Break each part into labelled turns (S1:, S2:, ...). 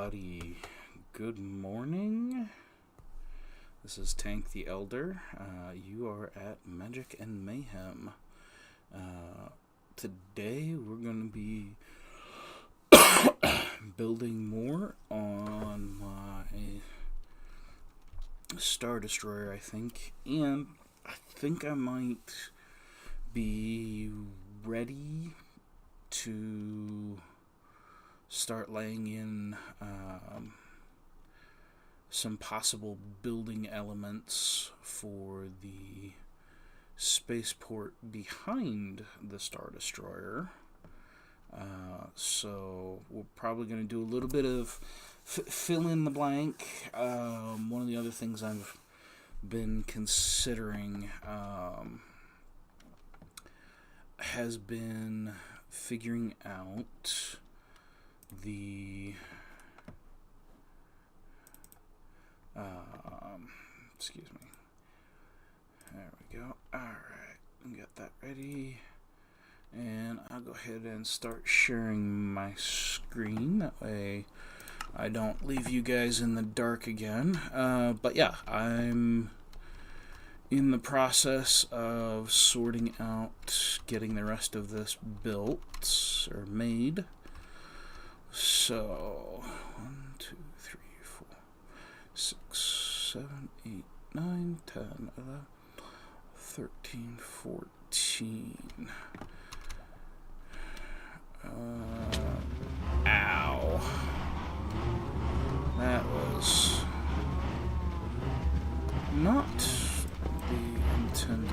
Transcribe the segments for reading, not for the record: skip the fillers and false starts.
S1: everybody. Good morning. This is TanktheElder. You are at Magic and Mayhem. Today we're going to be building more on my Star Destroyer, I think. And I think I might be ready to start laying in some possible building elements for the spaceport behind the Star Destroyer. So we're probably going to do a little bit of fill in the blank. One of the other things I've been considering has been figuring out the excuse me. There we go. Alright, got that ready. And I'll go ahead and start sharing my screen. That way I don't leave you guys in the dark again. But yeah, I'm in the process of sorting out getting the rest of this built or made. So 1, 2, 3, 4, 6, 7, 8, 9, 10, 11, 13, 14. Ow. That was not the intended.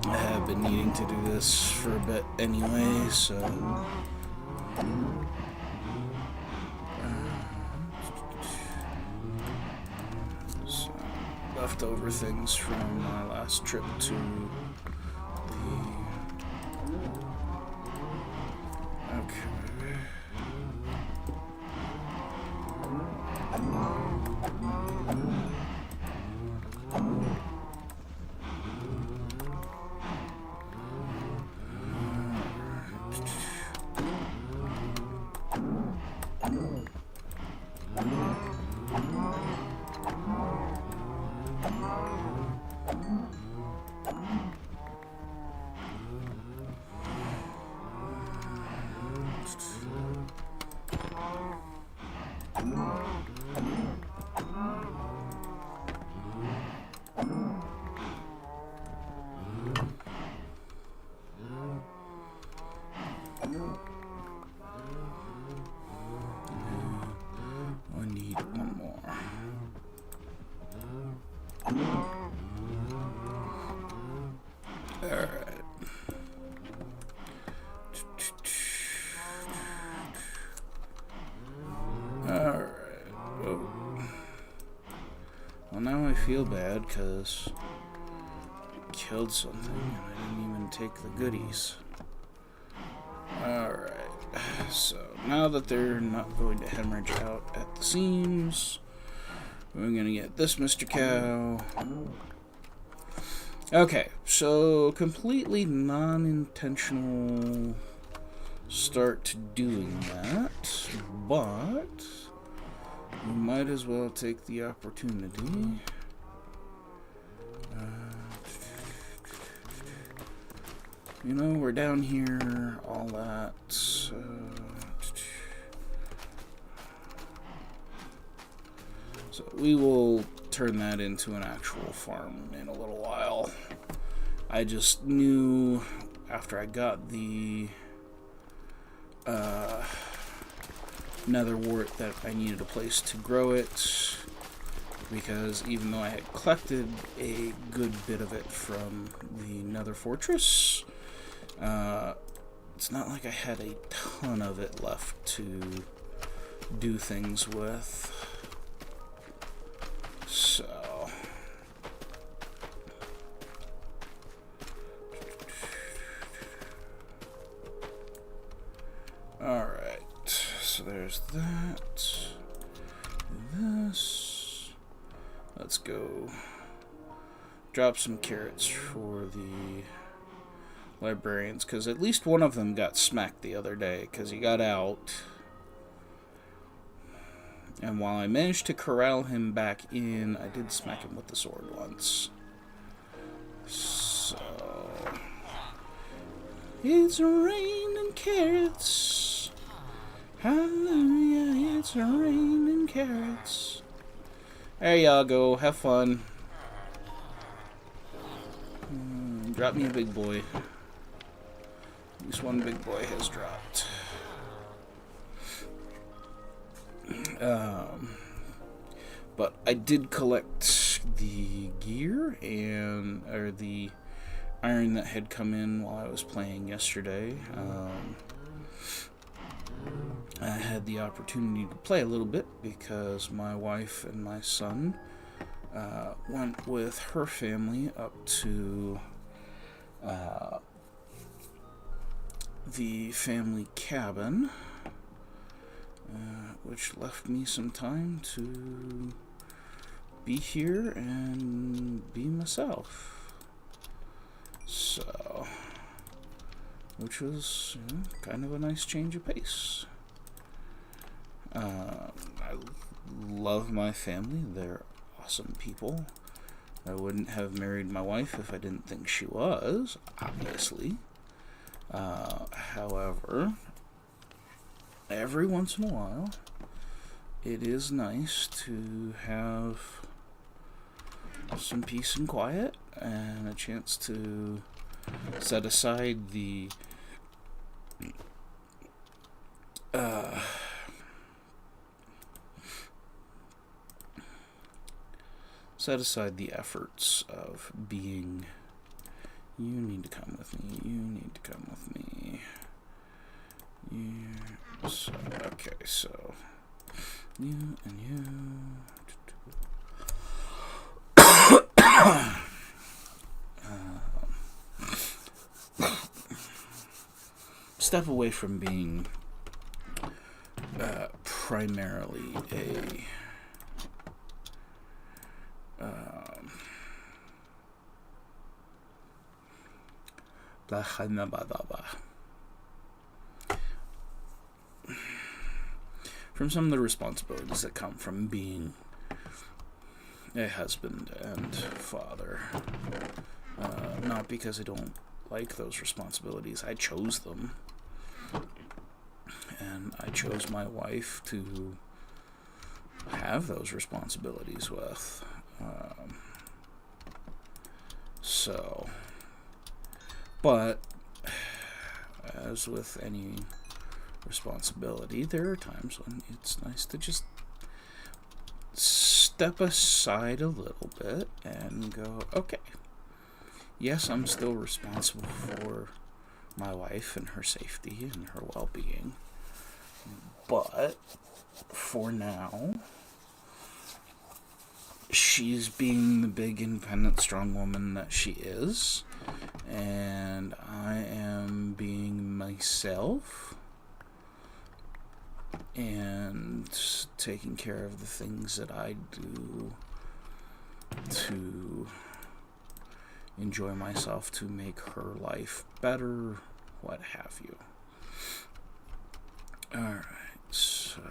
S1: I have been needing to do this for a bit anyway, so leftover things from my last trip to the I need one more. Alright. Alright. Oh. Well, now I feel bad because I killed something and I didn't even take the goodies. Alright. So now that they're not going to hemorrhage out at the seams, we're going to get this Mr. Cow. Okay, so completely non-intentional start to doing that, but we might as well take the opportunity. You know, we're down here, all that. So we will turn that into an actual farm in a little while. I just knew after I got the nether wart that I needed a place to grow it, because even though I had collected a good bit of it from the nether fortress, it's not like I had a ton of it left to do things with. So alright, so there's that. This. Let's go drop some carrots for the librarians, because at least one of them got smacked the other day because he got out. And while I managed to corral him back in, I did smack him with the sword once. So it's raining carrots. Hallelujah, it's raining carrots. There y'all go, have fun. Drop me a big boy. At least one big boy has dropped. But I did collect the gear or the iron that had come in while I was playing yesterday. I had the opportunity to play a little bit because my wife and my son went with her family up to the family cabin, which left me some time to be here and be myself. So, which was kind of a nice change of pace. I love my family. They're awesome people. I wouldn't have married my wife if I didn't think she was, obviously. However, every once in a while, it is nice to have some peace and quiet and a chance to set aside the efforts of being, you need to come with me, you need to come with me. Okay, so you and you. Step away from being primarily a from some of the responsibilities that come from being a husband and father. Not because I don't like those responsibilities. I chose them. And I chose my wife to have those responsibilities with. But as with any responsibility, there are times when it's nice to just step aside a little bit and go, okay, yes, I'm still responsible for my wife and her safety and her well-being, but for now, she's being the big, independent, strong woman that she is, and I am being myself and taking care of the things that I do to enjoy myself, to make her life better, what have you. Alright, so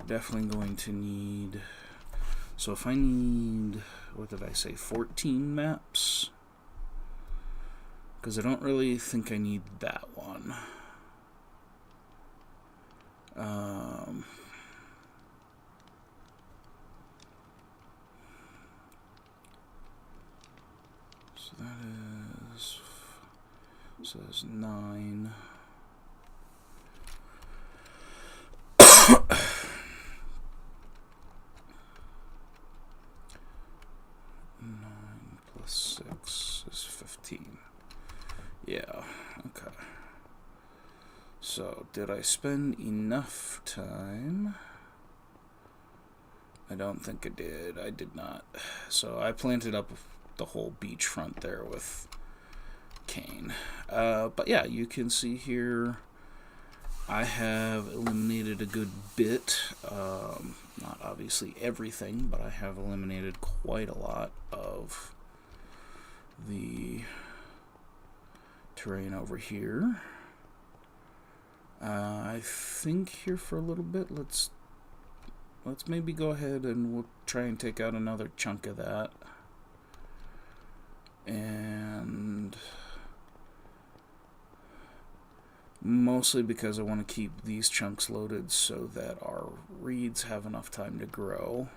S1: definitely going to need, so if I need, what did I say, 14 maps? Because I don't really think I need that one. So that is, says 9. Plus 6 is 15. Yeah, okay. So, did I spend enough time? I don't think I did. I did not. So, I planted up the whole beachfront there with cane. But yeah, you can see here I have eliminated a good bit. Not obviously everything, but I have eliminated quite a lot of the terrain over here. I think here for a little bit, let's maybe go ahead and we'll try and take out another chunk of that. And mostly because I want to keep these chunks loaded so that our reeds have enough time to grow.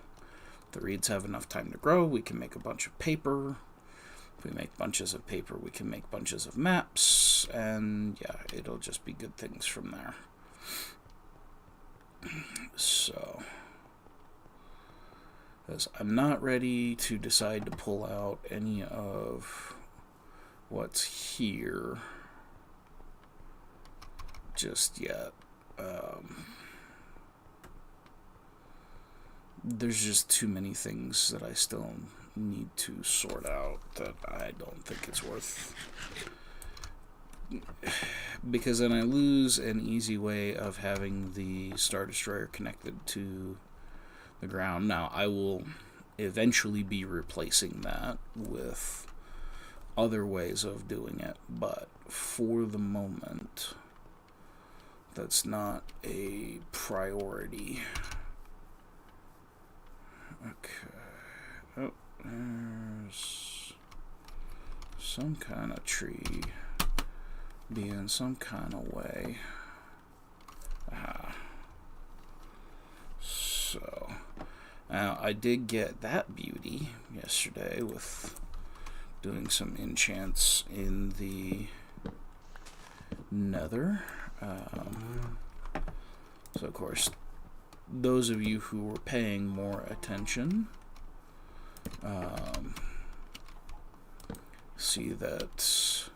S1: If the reeds have enough time to grow, we can make a bunch of paper. If we make bunches of paper, we can make bunches of maps, and yeah, it'll just be good things from there. So, because I'm not ready to decide to pull out any of what's here just yet. There's just too many things that I still need to sort out that I don't think it's worth, because then I lose an easy way of having the Star Destroyer connected to the ground. Now, I will eventually be replacing that with other ways of doing it, but for the moment, that's not a priority. Okay. Oh, there's some kind of tree being some kind of way. So, now I did get that beauty yesterday with doing some enchants in the Nether. So, of course, those of you who were paying more attention see that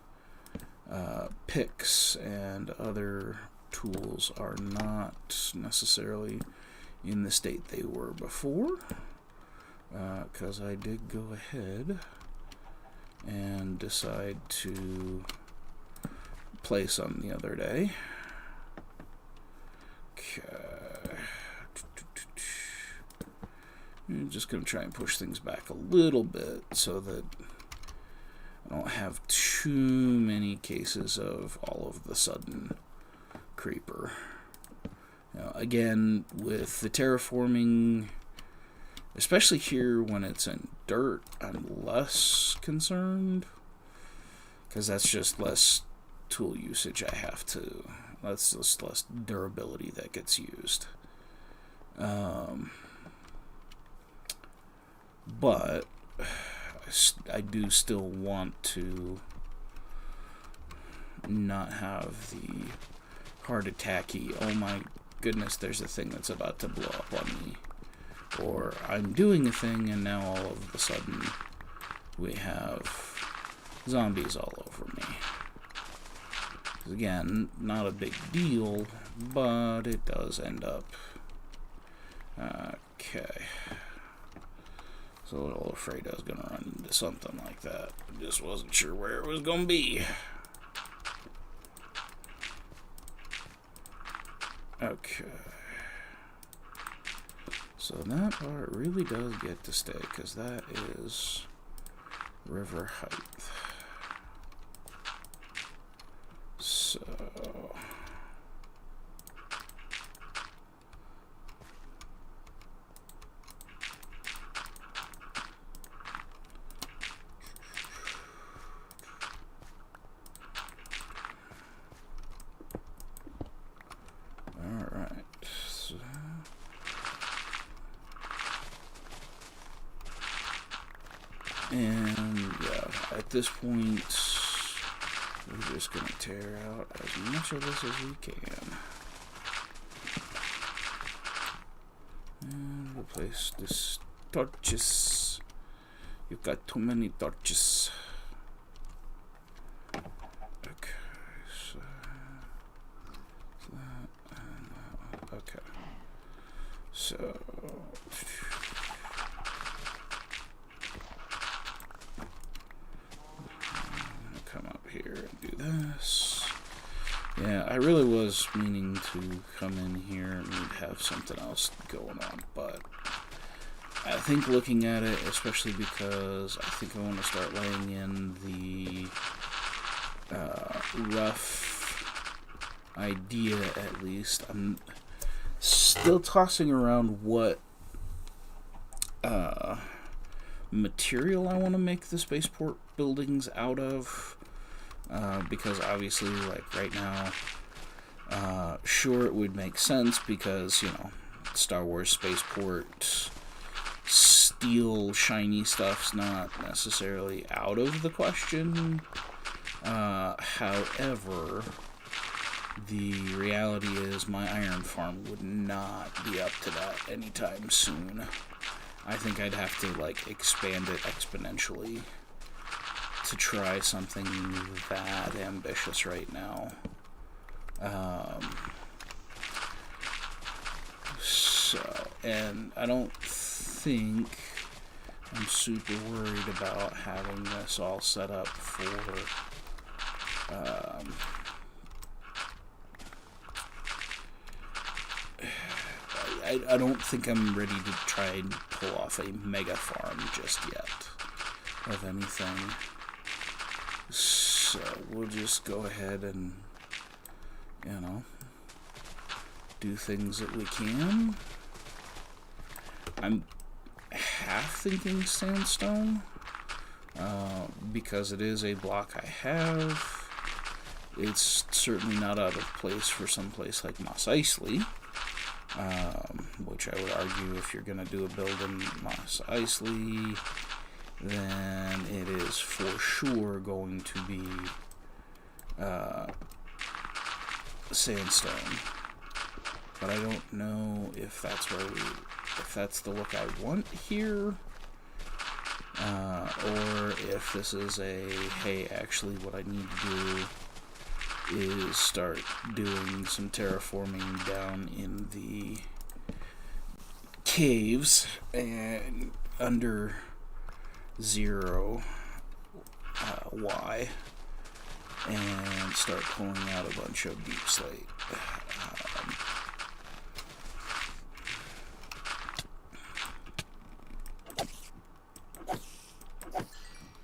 S1: picks and other tools are not necessarily in the state they were before, because I did go ahead and decide to play some the other day. Okay. I'm just going to try and push things back a little bit so that I don't have too many cases of all of the sudden creeper. Now, again, with the terraforming, especially here when it's in dirt, I'm less concerned, because that's just less tool usage I have to. That's just less durability that gets used. But I do still want to not have the hard attacky, oh my goodness, there's a thing that's about to blow up on me. Or I'm doing a thing and now all of a sudden we have zombies all over me. Again, not a big deal, but it does end up. Okay. So a little afraid I was going to run into something like that. I just wasn't sure where it was going to be. Okay. So that part really does get to stay, because that is river height. So... And yeah, at this point, we're just going to tear out as much of this as we can. And replace this torches. You've got too many torches. Okay, so that and that one. Okay. So... come up here and do this. Yeah, I really was meaning to come in here and we'd have something else going on, but I think looking at it, especially because I think I want to start laying in the rough idea, at least. I'm still tossing around what material I want to make the spaceport buildings out of, because obviously, like right now, sure, it would make sense because, you know, Star Wars spaceport steel shiny stuff's not necessarily out of the question. However, the reality is my iron farm would not be up to that anytime soon. I think I'd have to, like, expand it exponentially to try something that ambitious right now. And I don't think I'm super worried about having this all set up for I don't think I'm ready to try and pull off a mega farm just yet of anything. So we'll just go ahead and, you know, do things that we can. I'm half thinking sandstone, because it is a block I have. It's certainly not out of place for some place like Mos Eisley, which I would argue if you're going to do a build in Mos Eisley, then it is for sure going to be sandstone. But I don't know if that's if that's the look I want here, or if this is a, hey, actually what I need to do is start doing some terraforming down in the caves and under 0 Y and start pulling out a bunch of deep slate.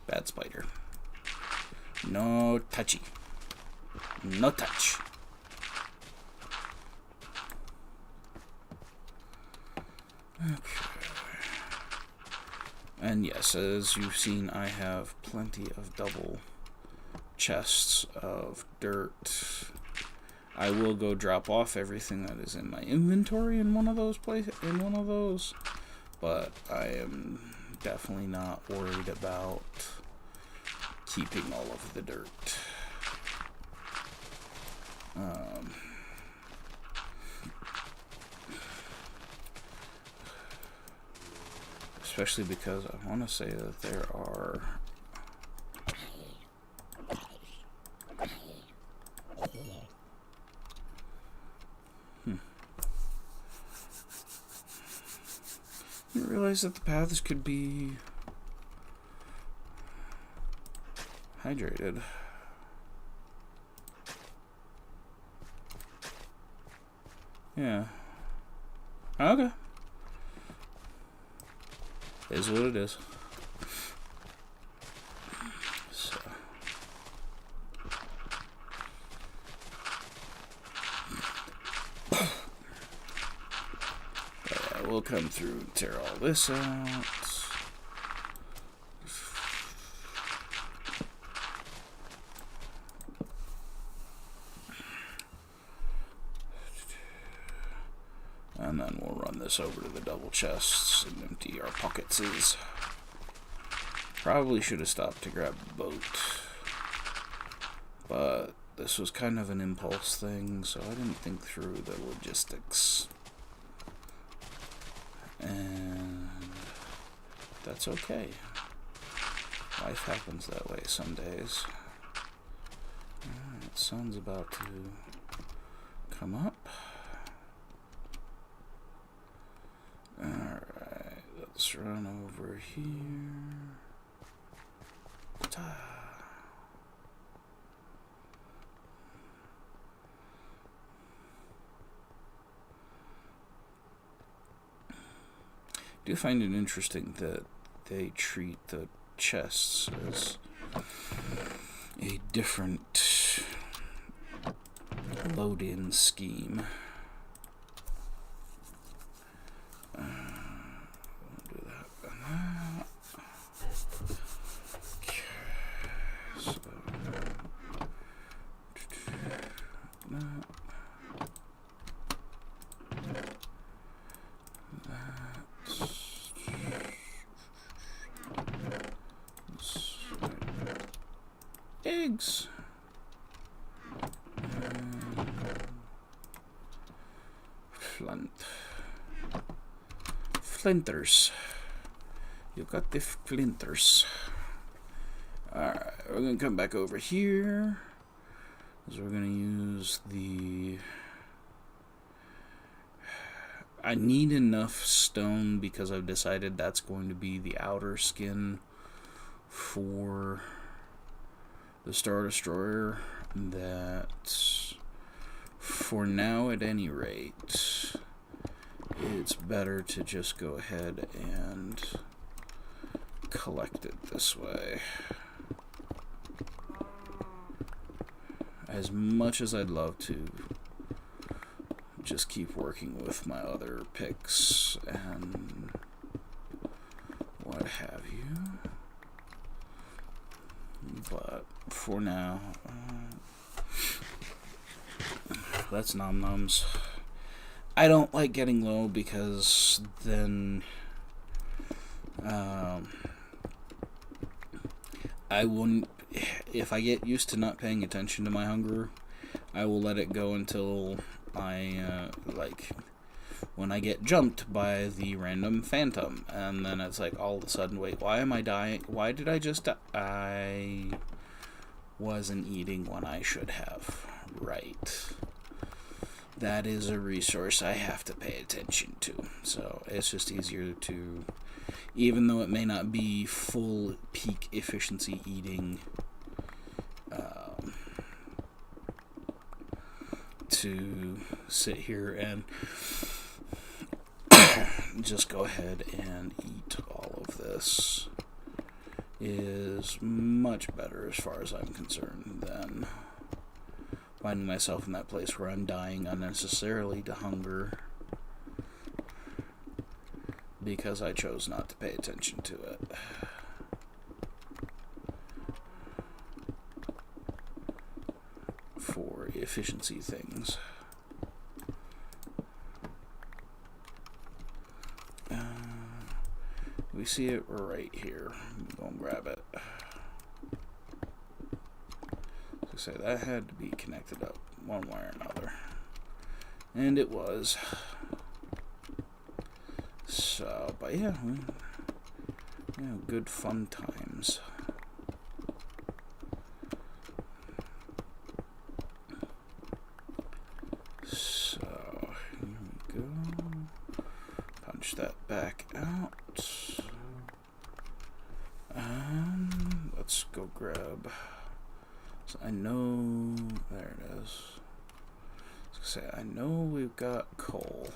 S1: Bad spider. No touchy. No touch. Okay. And yes, as you've seen, I have plenty of double chests of dirt. I will go drop off everything that is in my inventory in one of those but I am definitely not worried about keeping all of the dirt. Especially because I want to say that there are You realize that the paths could be hydrated. Yeah. Okay. Is what it is. So. Yeah, we'll come through and tear all this out. And then we'll run this over to the double chests and empty our pockets. Probably should have stopped to grab the boat, but this was kind of an impulse thing, so I didn't think through the logistics. And that's okay. Life happens that way some days. Alright, sun's about to come up. Alright, let's run over here. Ta. do find it interesting that they treat the chests as a different load-in scheme. We'll do that and that. Okay, so eggs. Flinters. You got the flinters. Alright, we're gonna come back over here. So we're gonna use the... I need enough stone because I've decided that's going to be the outer skin for the Star Destroyer. That, for now at any rate, it's better to just go ahead and collect it this way. As much as I'd love to just keep working with my other picks and what have you, but for now, that's nom noms. I don't like getting low because then I wouldn't. If I get used to not paying attention to my hunger, I will let it go until I like when I get jumped by the random phantom, and then it's like all of a sudden, wait, why am I dying? Why did I just die? I wasn't eating when I should have. Right. That is a resource I have to pay attention to. So it's just easier to, even though it may not be full peak efficiency eating, to sit here and just go ahead and eat all of this is much better as far as I'm concerned than finding myself in that place where I'm dying unnecessarily to hunger because I chose not to pay attention to it. For efficiency things. We see it right here. Go and grab it. So that had to be connected up one way or another. And it was. So, but yeah, good fun times. So, here we go. Punch that back out. Let's go grab. So I know, there it is. I was gonna say, I know we've got coal.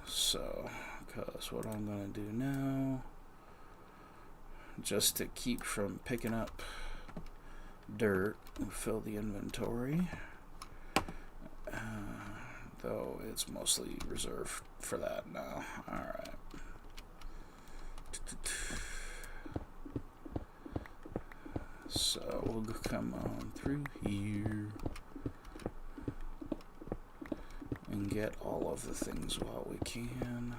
S1: So, because what I'm gonna do now, just to keep from picking up dirt, and fill the inventory. Though it's mostly reserved for that now. Alright. So we'll come on through here and get all of the things while we can.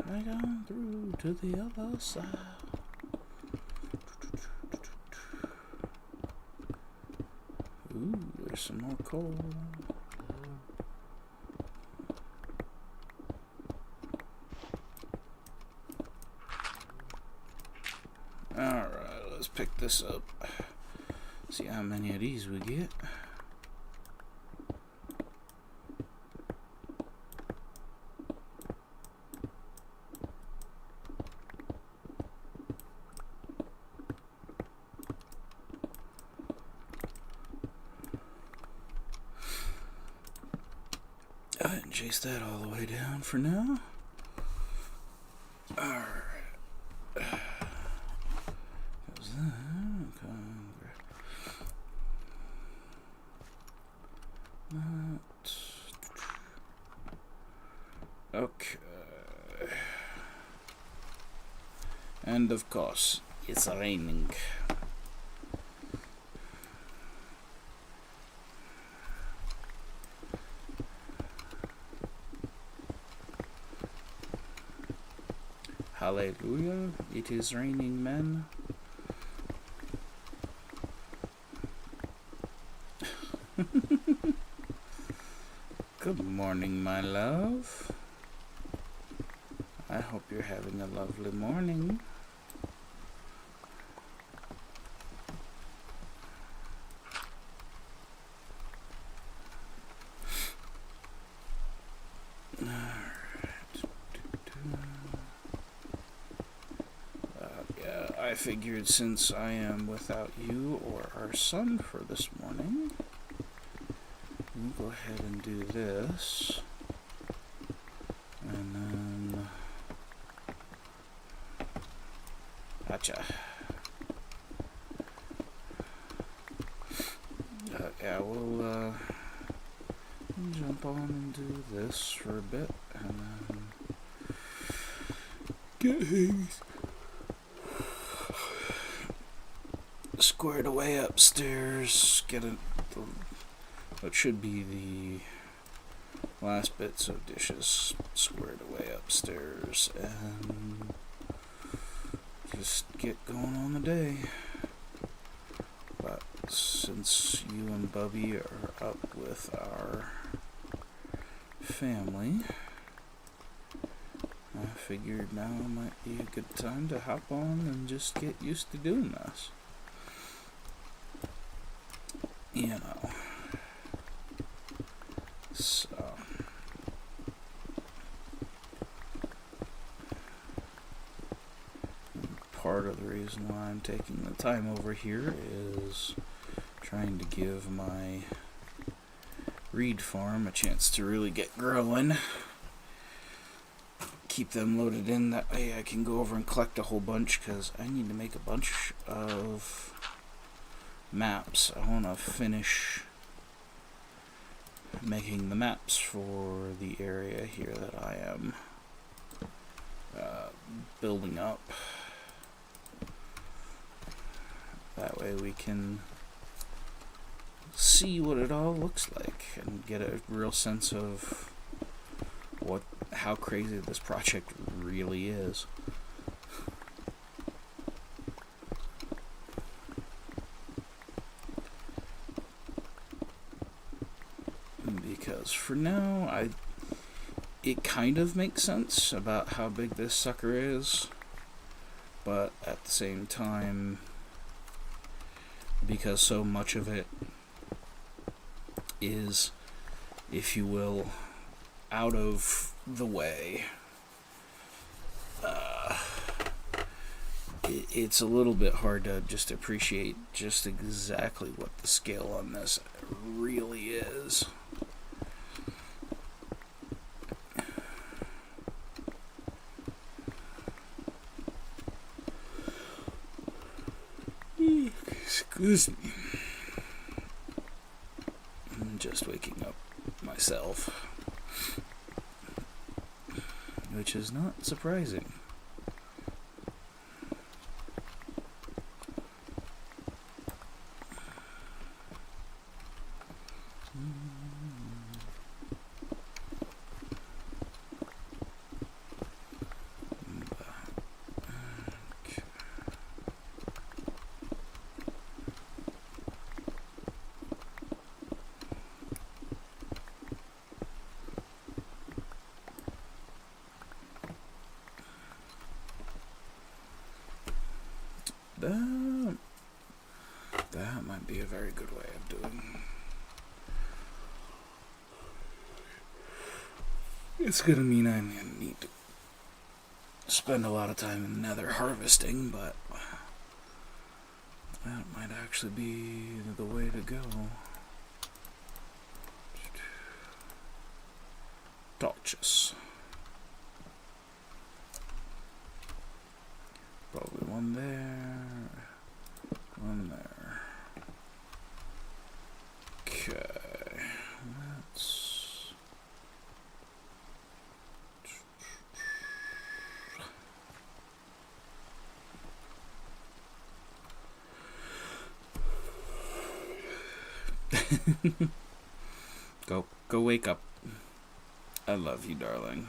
S1: Right on through to the other side. Ooh, there's some more coal. Alright, let's pick this up. See how many of these we get. Go ahead and chase that all the way down for now. Alright. Okay. And of course, it's raining. Hallelujah, it is raining, men. Good morning, my love. I hope you're having a lovely morning. I figured since I am without you or our son for this morning, we'll go ahead and do this. And then... Gotcha. Yeah, we'll jump on and do this for a bit, and then get things squared away upstairs, get what should be the last bits of dishes squared away upstairs, and just get going on the day. But since you and Bubby are up with our family, I figured now might be a good time to hop on and just get used to doing this. You know. So part of the reason why I'm taking the time over here is trying to give my reed farm a chance to really get growing. Keep them loaded in, that way I can go over and collect a whole bunch, because I need to make a bunch of maps. I want to finish making the maps for the area here that I am building up. That way we can see what it all looks like and get a real sense of how crazy this project really is. Because for now, it kind of makes sense about how big this sucker is, but at the same time, because so much of it is, if you will, out of the way, it's a little bit hard to just appreciate just exactly what the scale on this really is. Excuse me. I'm just waking up myself, which is not surprising. That might be a very good way of doing. It's gonna mean I'm gonna need to spend a lot of time in nether harvesting, but that might actually be the way to go. torches. Probably one there, one there. Okay, let's... Go wake up. I love you, darling.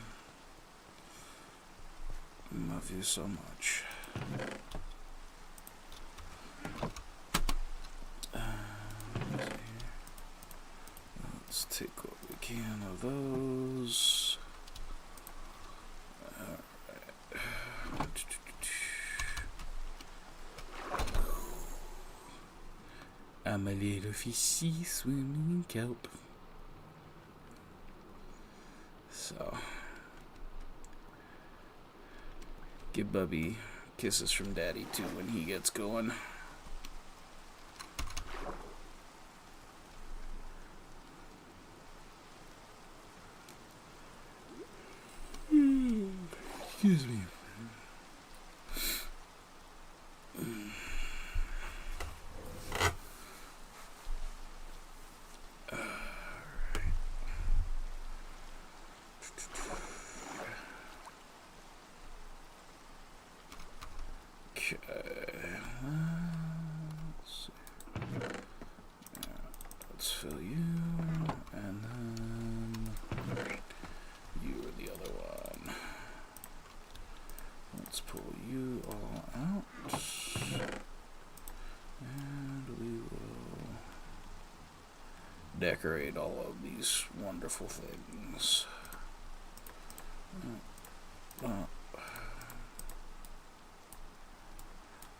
S1: I love you so much. Let's take what we can of those. Alright. I'm a little fishy swimming in kelp. So, give Bubby kisses from Daddy too when he gets going. Excuse me. Let's fill you, and then you are the other one. Let's pull you all out, and we will decorate all of these wonderful things.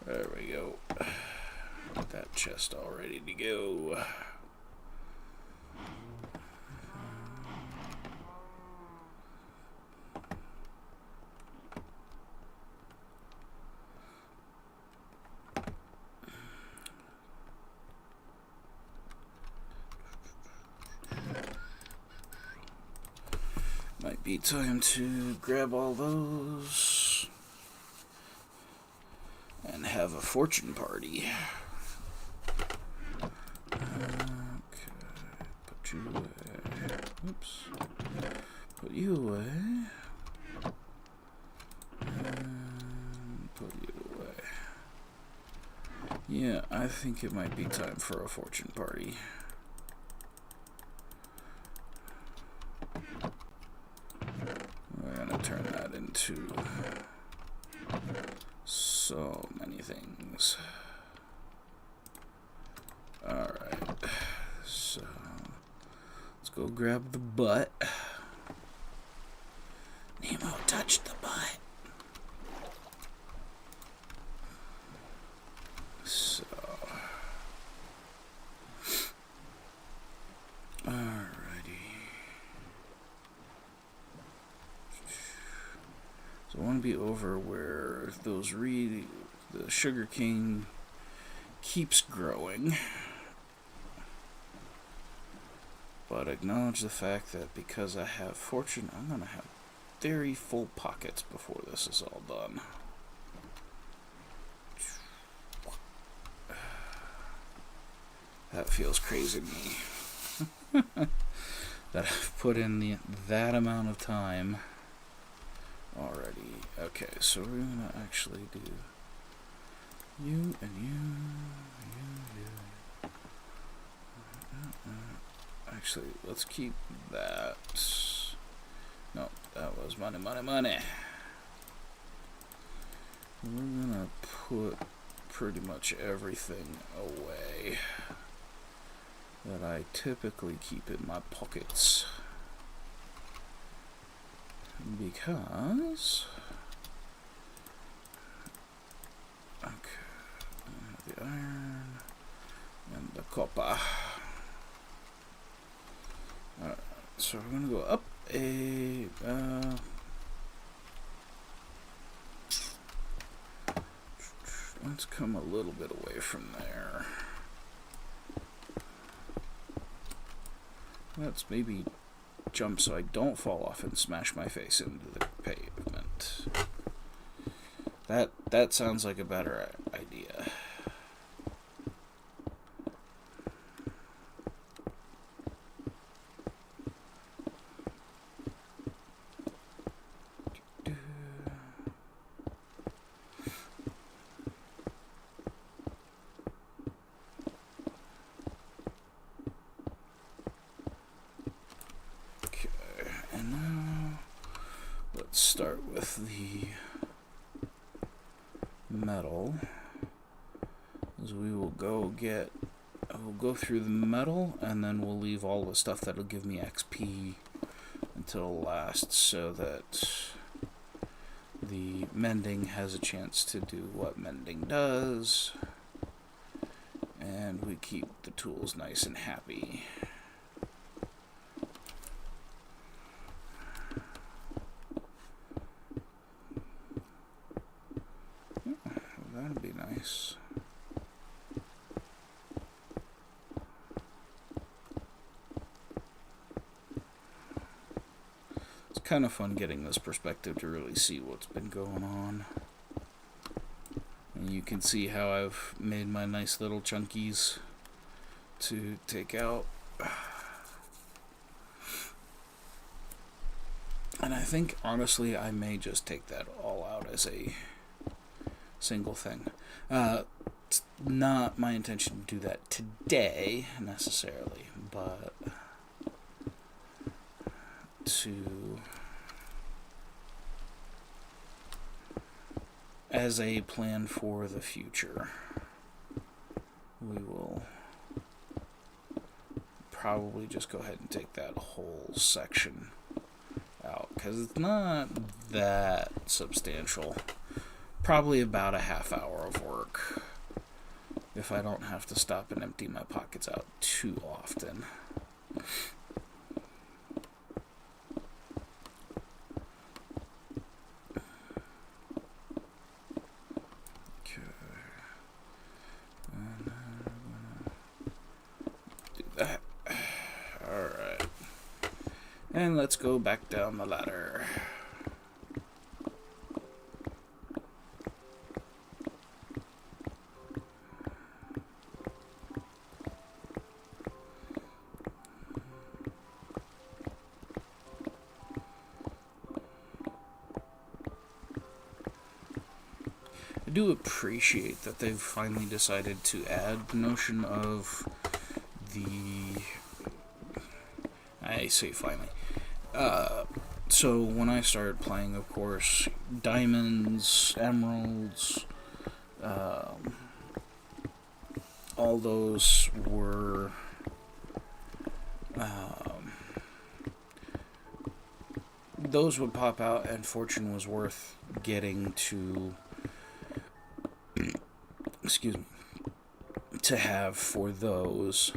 S1: There we go. Got that chest all ready to go. Might be time to grab all those and have a fortune party. Okay, put you away. Oops. Put you away. And put you away. Yeah, I think it might be time for a fortune party. We're gonna turn that into so many things. Alright, so let's go grab the butt. Nemo, touch the butt. So, alrighty. So I want to be over where those the sugar cane keeps growing, but acknowledge the fact that because I have fortune, I'm going to have very full pockets before this is all done. That feels crazy to me. That I've put in that amount of time already. Okay, so we're gonna actually do you and you. Actually, let's keep that. No, that was money. We're gonna put pretty much everything away that I typically keep in my pockets. Because, okay, the iron and the copper. Alright, so we're gonna go up a, let's come a little bit away from there. Let's maybe jump so I don't fall off and smash my face into the pavement. That sounds like a better idea. Start with the metal, as we will go through the metal, and then we'll leave all the stuff that'll give me XP until last, so that the mending has a chance to do what mending does, and we keep the tools nice and happy. That'd be nice. It's kind of fun getting this perspective to really see what's been going on. And you can see how I've made my nice little chunkies to take out. And I think, honestly, I may just take that all out as a single thing. It's not my intention to do that today, necessarily, but as a plan for the future, we will probably just go ahead and take that whole section out, because it's not that substantial. Probably about a half hour of work, if I don't have to stop and empty my pockets out too often. Okay. And do that. Alright. And let's go back down the ladder. I do appreciate that they've finally decided to add the notion of I say finally. So when I started playing, of course, diamonds, emeralds, all those were those would pop out, and fortune was worth getting to excuse me, to have for those,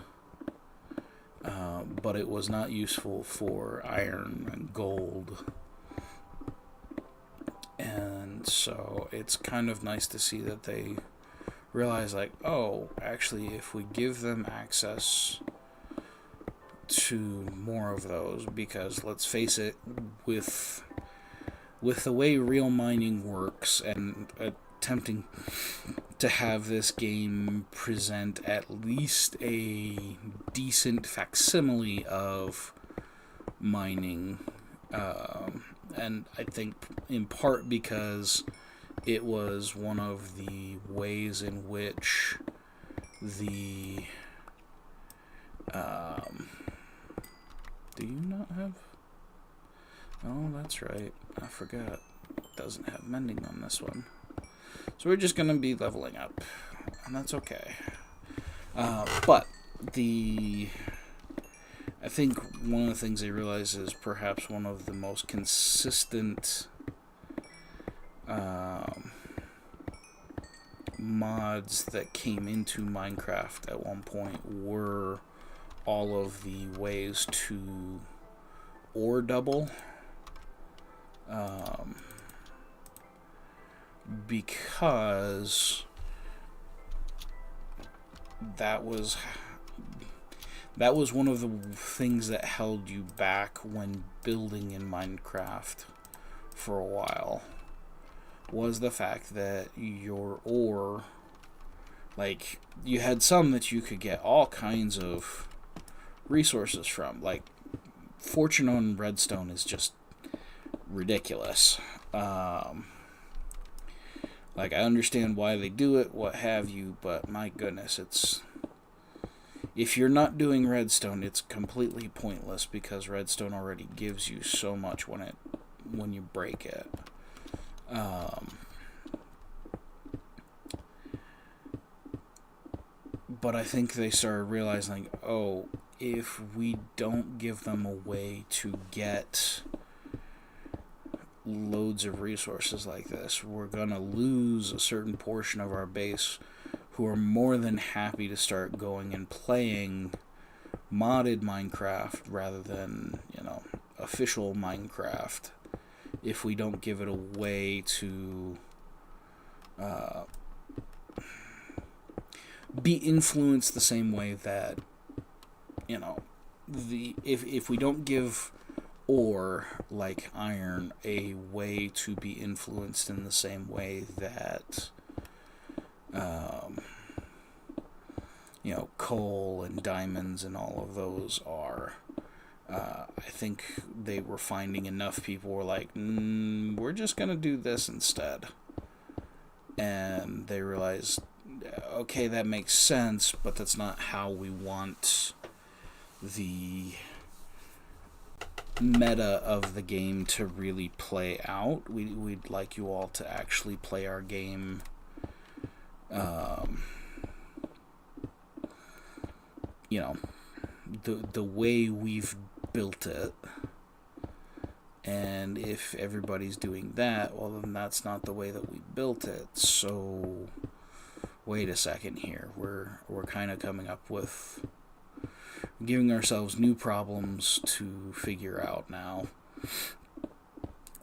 S1: but it was not useful for iron and gold, and so it's kind of nice to see that they realize, like, oh, actually, if we give them access to more of those, because let's face it, with the way real mining works, and attempting to have this game present at least a decent facsimile of mining, and I think in part because it was one of the ways in which the do you not have? Oh, that's right, I forgot. It doesn't have mending on this one. So we're just going to be leveling up, and that's okay. But I think one of the things they realize is perhaps one of the most consistent mods that came into Minecraft at one point were all of the ways to ore double. Because that was one of the things that held you back when building in Minecraft for a while, was the fact that your ore, like, you had some that you could get all kinds of resources from. Like, fortune on redstone is just ridiculous. Like, I understand why they do it, what have you, but my goodness, if you're not doing redstone, it's completely pointless, because redstone already gives you so much when you break it. But I think they started realizing, oh, if we don't give them a way to get loads of resources like this, we're gonna lose a certain portion of our base who are more than happy to start going and playing modded Minecraft rather than, official Minecraft, if we don't give it a way to be influenced the same way that, if we don't give ore, like iron, a way to be influenced in the same way that coal and diamonds and all of those are. I think they were finding enough people were like, we're just gonna do this instead, and they realized, okay, that makes sense, but that's not how we want the meta of the game to really play out. We'd like you all to actually play our game the way we've built it. And if everybody's doing that, well, then that's not the way that we built it. So wait a second here. We're kind of coming up with, giving ourselves new problems to figure out now.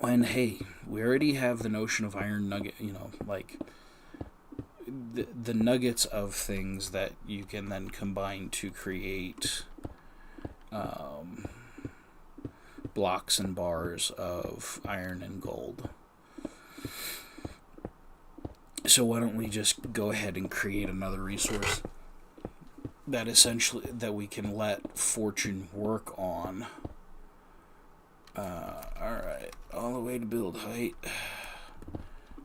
S1: And hey, we already have the notion of iron nugget, like the nuggets of things that you can then combine to create blocks and bars of iron and gold. So why don't we just go ahead and create another resource that we can let fortune work on. Alright, all the way to build height.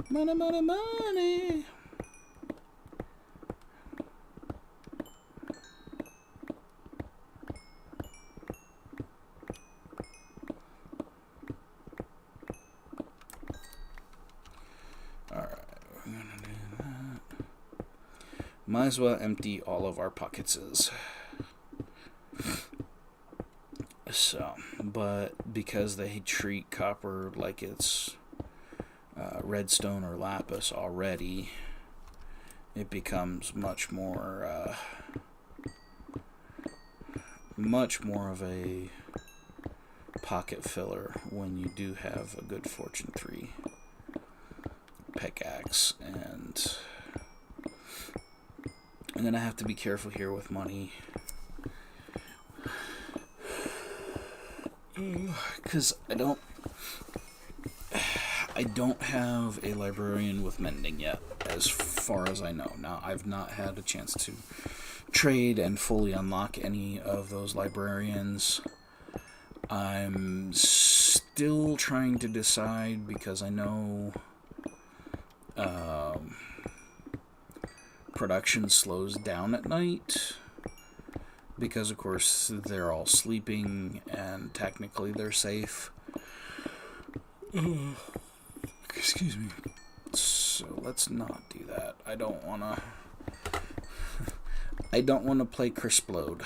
S1: Money, money, money. Might as well empty all of our pockets. So, but because they treat copper like it's redstone or lapis already, it becomes much more of a pocket filler when you do have a good Fortune 3 pickaxe. And I'm gonna have to be careful here with money, because I don't have a librarian with mending yet, as far as I know. Now, I've not had a chance to trade and fully unlock any of those librarians. I'm still trying to decide, because I know production slows down at night, because of course they're all sleeping and technically they're safe. Excuse me. So let's not do that. I don't wanna play Crisplode.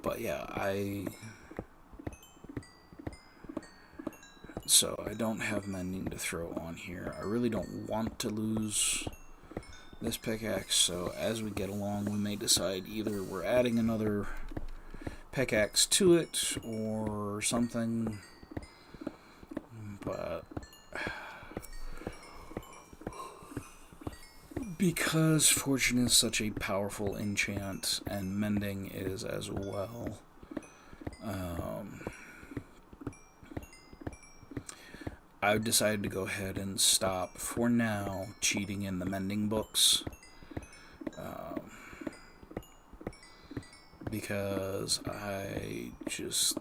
S1: But yeah, so I don't have mending to throw on here. I really don't want to lose this pickaxe, so as we get along, we may decide either we're adding another pickaxe to it or something. But because fortune is such a powerful enchant, and mending is as well, I've decided to go ahead and stop, for now, cheating in the mending books. Because I just...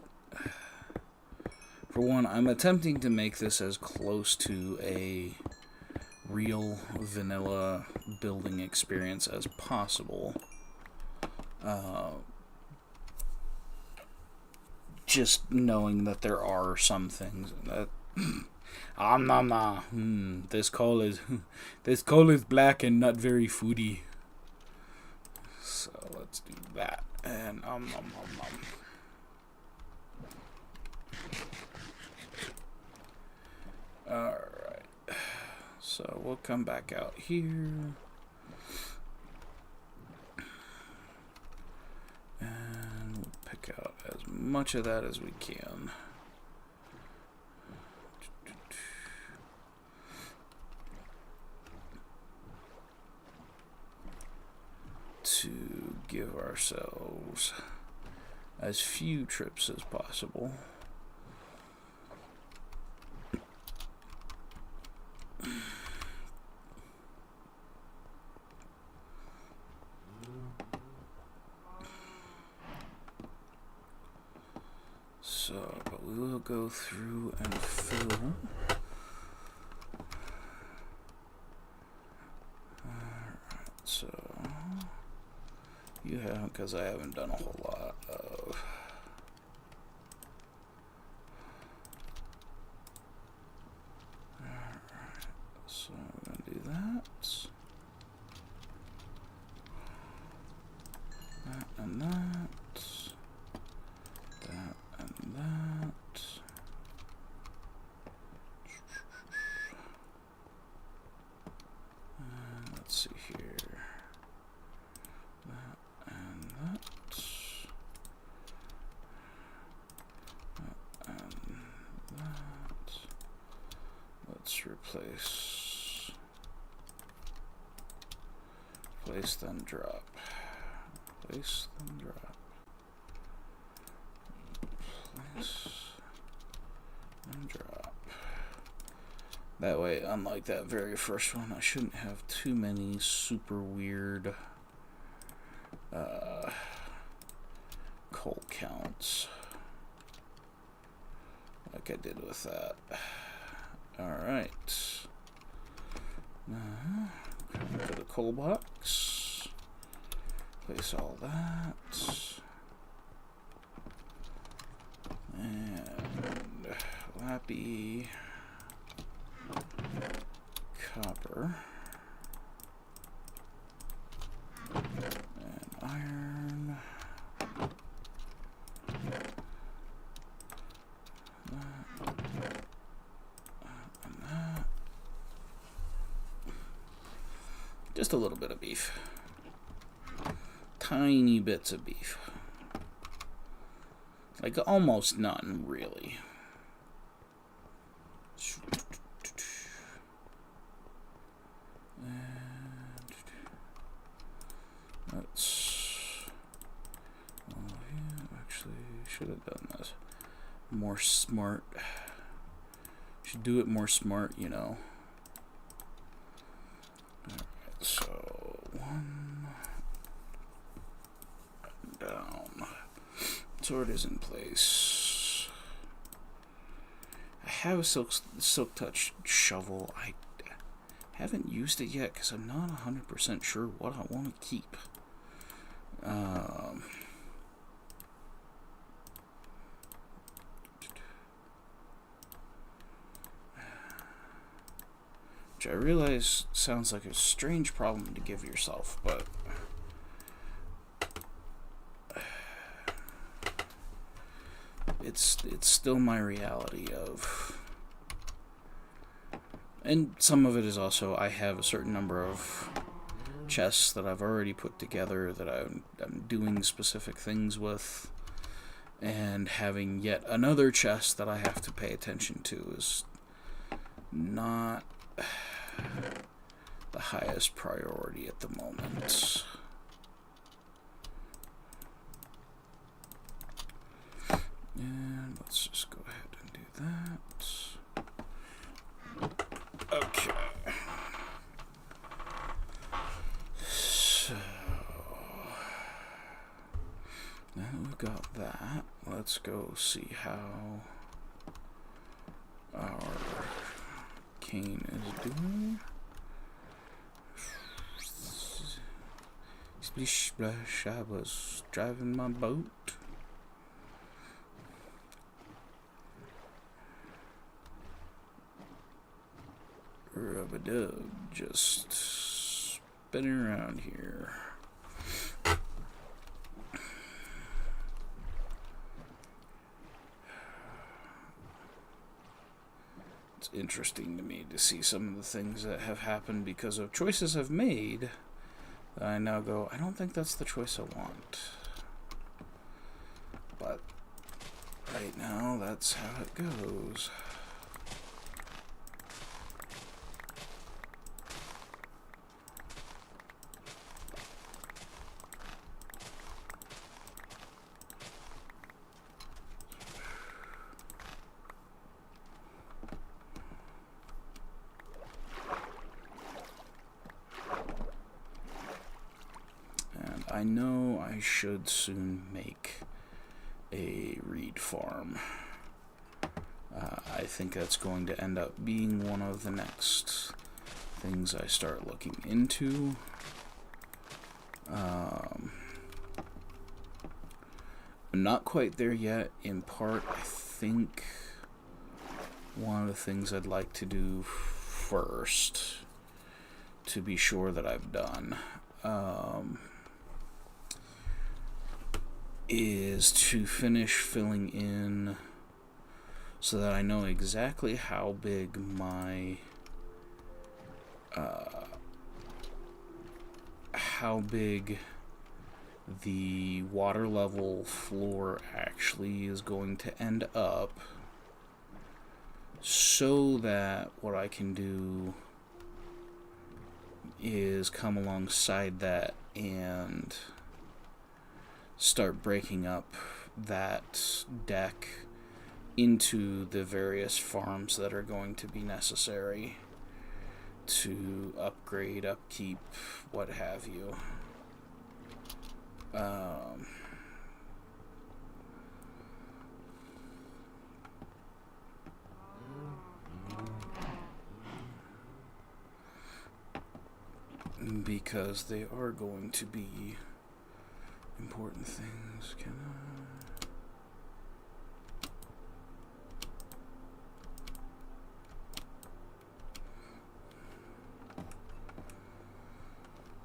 S1: For one, I'm attempting to make this as close to a real vanilla building experience as possible. Just knowing that there are some things that... this coal is black and not very foody. So let's do that. And Alright. So we'll come back out here. And we'll pick out as much of that as we can. To give ourselves as few trips as possible. So, but we will go through and fill. Alright, so you haven't, because I haven't done a whole lot of. Alright, so I'm going to do that. That and that. That and that. And let's see here. That and that. That and that. Let's replace. Place then drop. Place then drop. Place and drop. That way, unlike that very first one, I shouldn't have too many super weird coal counts like I did with that. Alright. Come to the coal box. Place all that. And lappy copper and iron. That and that. Just a little bit of beef. Tiny bits of beef. Like almost none, really. And let's... Oh, yeah, actually, should have done this. More smart. Should do it more smart, you know. Alright, so... one... down. Sword is in place. I have a silk touch shovel. I haven't used it yet because I'm not 100% sure what I want to keep. Which I realize sounds like a strange problem to give yourself, but it's still my reality of, and some of it is also I have a certain number of chests that I've already put together that I'm doing specific things with, and having yet another chest that I have to pay attention to is not the highest priority at the moment. And let's just go ahead and do that. Okay. So now that we've got that, let's go see how our cane is doing. Splish splash, I was driving my boat. Rub-a-dub, just spinning around here. It's interesting to me to see some of the things that have happened because of choices I've made that I now go, I don't think that's the choice I want. But right now, that's how it goes. I know I should soon make a reed farm. I think that's going to end up being one of the next things I start looking into. I'm not quite there yet. In part, I think one of the things I'd like to do first, to be sure that I've done, is to finish filling in so that I know exactly how big my the water level floor actually is going to end up, so that what I can do is come alongside that and start breaking up that deck into the various farms that are going to be necessary to upgrade, upkeep, what have you. Because they are going to be important things. Can I?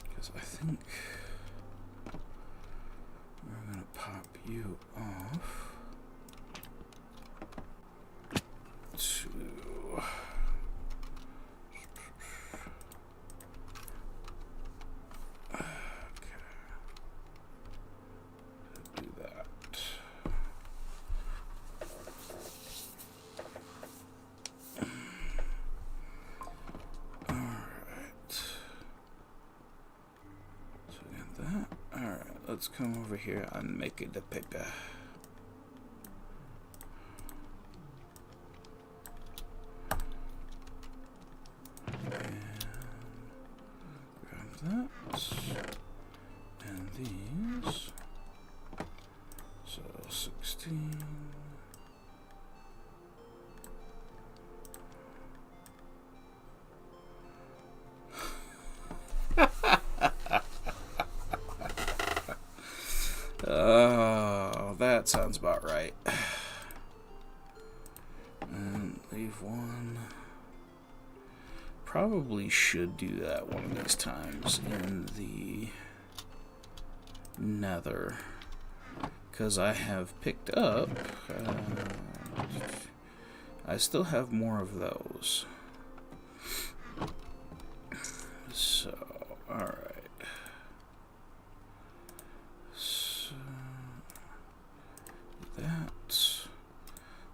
S1: Because I think we're going to pop you off to... Let's come over here and make it a picker. And grab that. And these. So 16. That sounds about right. And leave one. Probably should do that one of these times in the Nether, because I have picked up. I still have more of those. So, all right.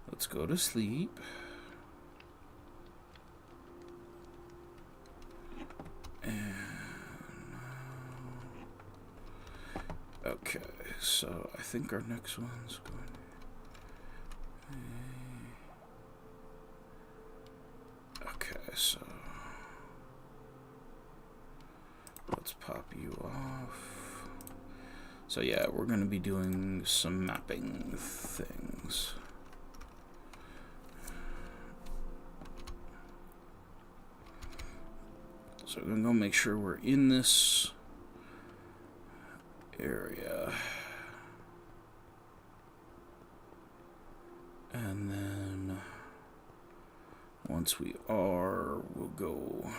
S1: Let's go to sleep. And Okay, so I think our next one's going to... Okay, so let's pop you off. So yeah, we're going to be doing some mapping things. So we're going to go make sure we're in this area. And then once we are, we'll go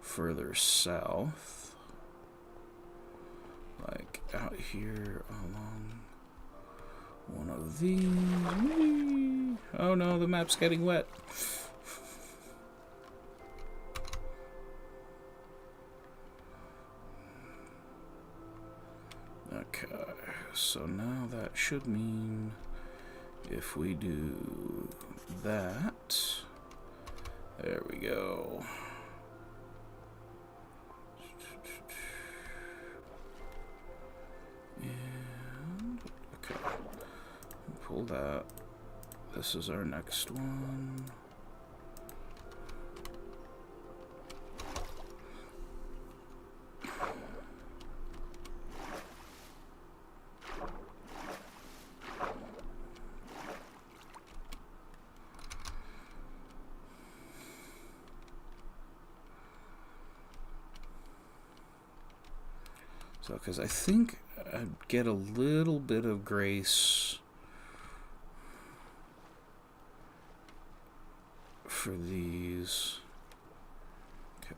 S1: further south. Like out here along one of these. Whee! Oh no, the map's getting wet. Okay, so now that should mean if we do that, there we go. And, okay, pull that. This is our next one. So, because I think I'd get a little bit of grace for these. Okay,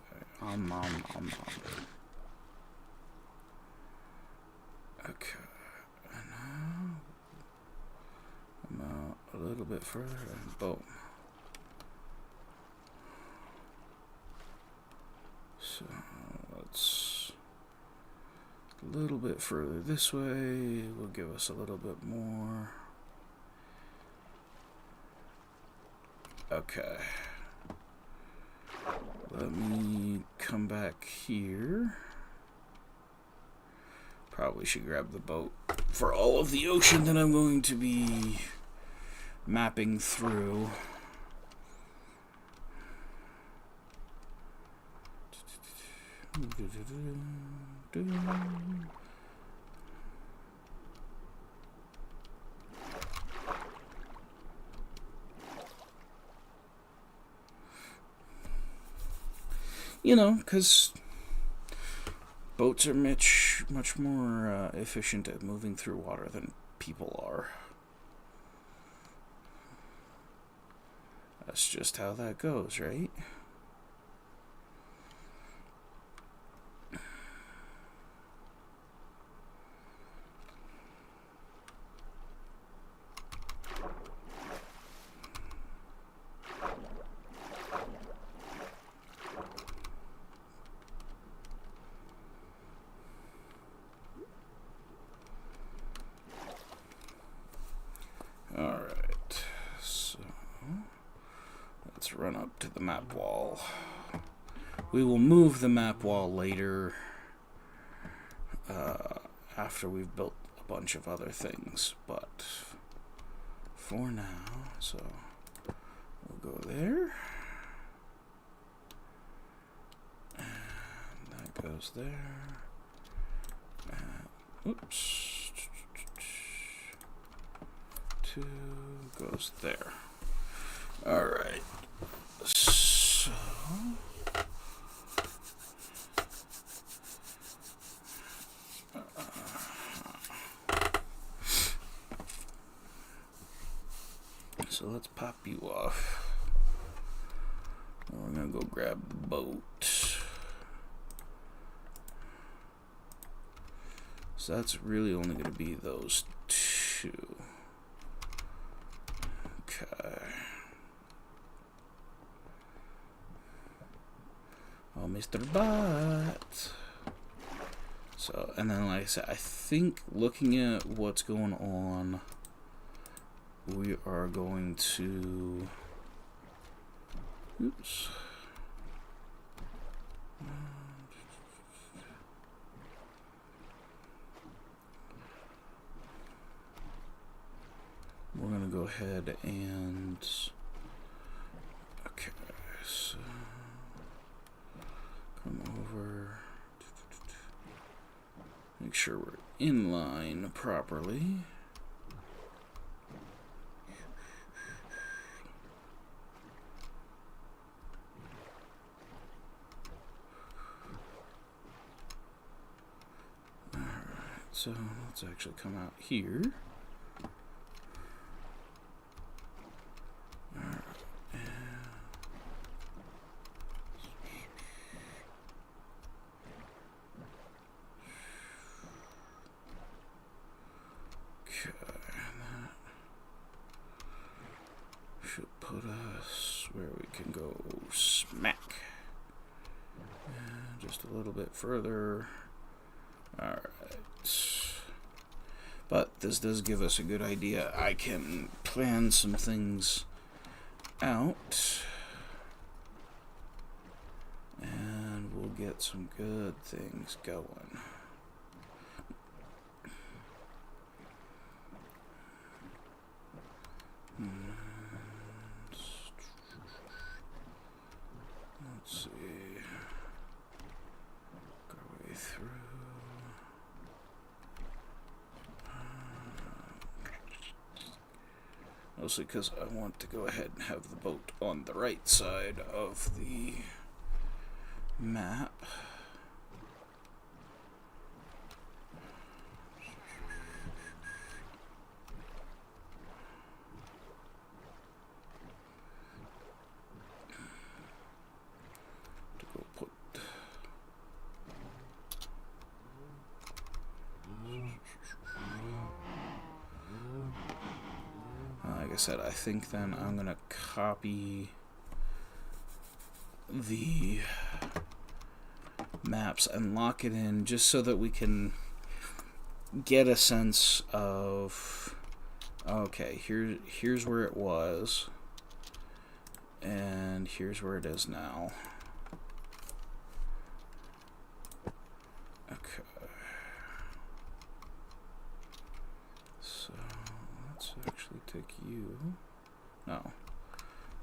S1: Okay, and now I'm out a little bit further and boom. So let's a little bit further this way will give us a little bit more. Okay. Let me come back here. Probably should grab the boat for all of the ocean that I'm going to be mapping through. You know, because boats are much more efficient at moving through water than people are. That's just how that goes, right? Alright, so let's run up to the map wall. We will move the map wall later after we've built a bunch of other things, but for now, so we'll go there, and that goes there, and, oops. 2 goes there. Alright. So let's pop you off. We're gonna go grab the boat. So that's really only gonna be those 2. Okay. Oh, Mr. Bot. So, and then like I said, I think looking at what's going on, we are going to... Oops. go ahead and... Okay, so... Come over... Make sure we're in line properly. So let's actually come out here. Should put us where we can go smack. Just a little bit further. Alright. But this does give us a good idea. I can plan some things out. And we'll get some good things going. Let's see. Go way through. Mostly because I want to go ahead and have the boat on the right side of the map. Like I said, I think then I'm gonna copy the maps and lock it in just so that we can get a sense of, okay, here's where it was and here's where it is now. Okay. So let's actually take you. No.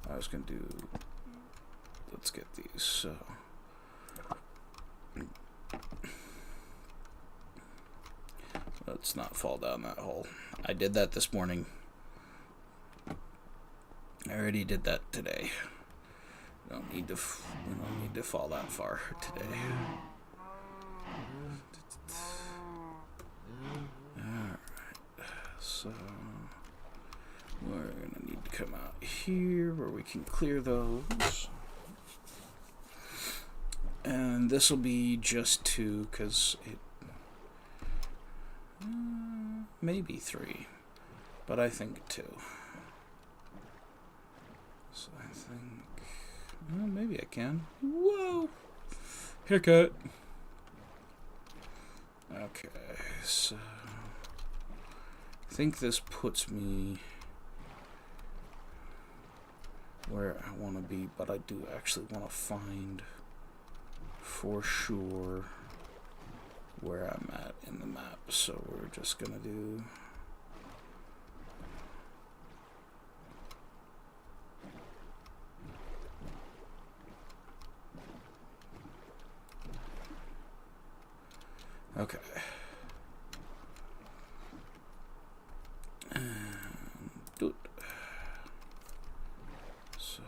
S1: I was gonna do, let's get these, so let's not fall down that hole. I did that this morning. I already did that today. We don't need to fall that far today. Alright, so we're gonna need to come out here where we can clear those. And this will be just 2, because it maybe 3, but I think 2. So I think, well, maybe I can. Whoa! Haircut! Okay, so I think this puts me where I want to be, but I do actually want to find for sure where I'm at in the map, so we're just gonna do okay. And do it. So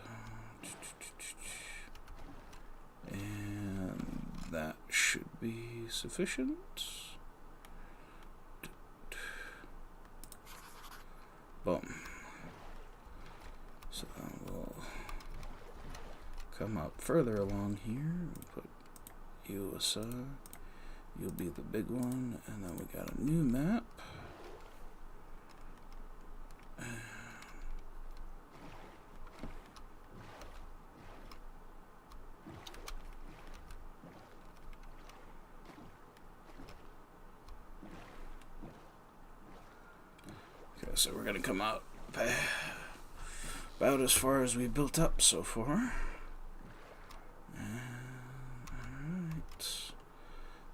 S1: and that should be sufficient. Boom. So we'll come up further along here and put you aside. You'll be the big one, and then we got a new map. Okay, so we're gonna come out about as far as we built up so far. Alright.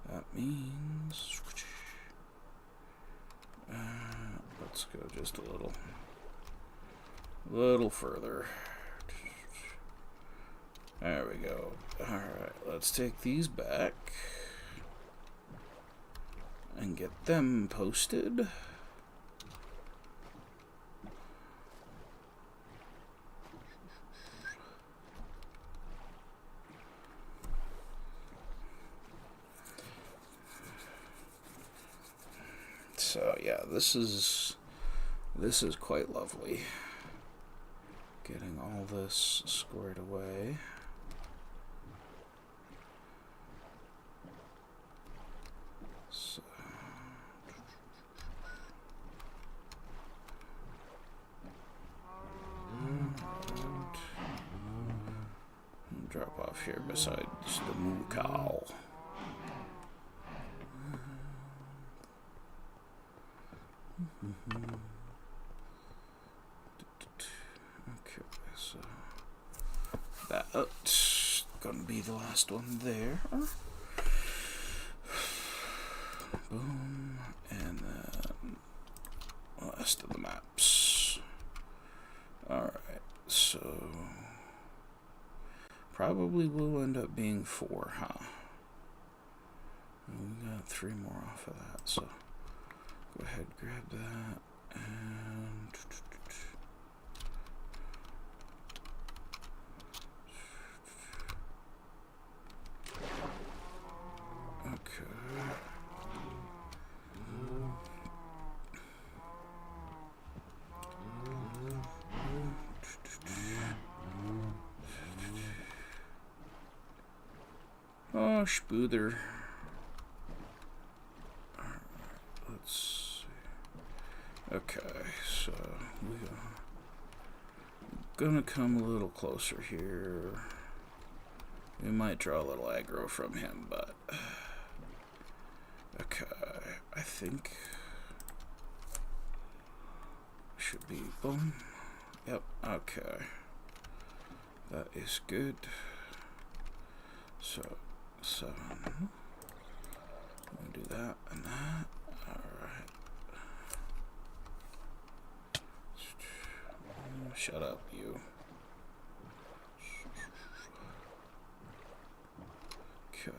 S1: That means let's go just a little A little further. There we go. Alright, let's take these back and get them posted. So yeah, this is quite lovely. Getting all this squared away. So drop off here beside the moo cow. Okay, so that's gonna be the last one there. Boom, and then the rest of the maps. Alright, so probably will end up being 4, huh? And we got 3 more off of that, so go ahead, grab that, and okay. Oh, spoother. Alright, let's see. Okay, so we are gonna come a little closer here. We might draw a little aggro from him, but okay, I think should be boom. Yep, okay. That is good. So 7. We'll do that and that. Alright. Shut up, you. Okay.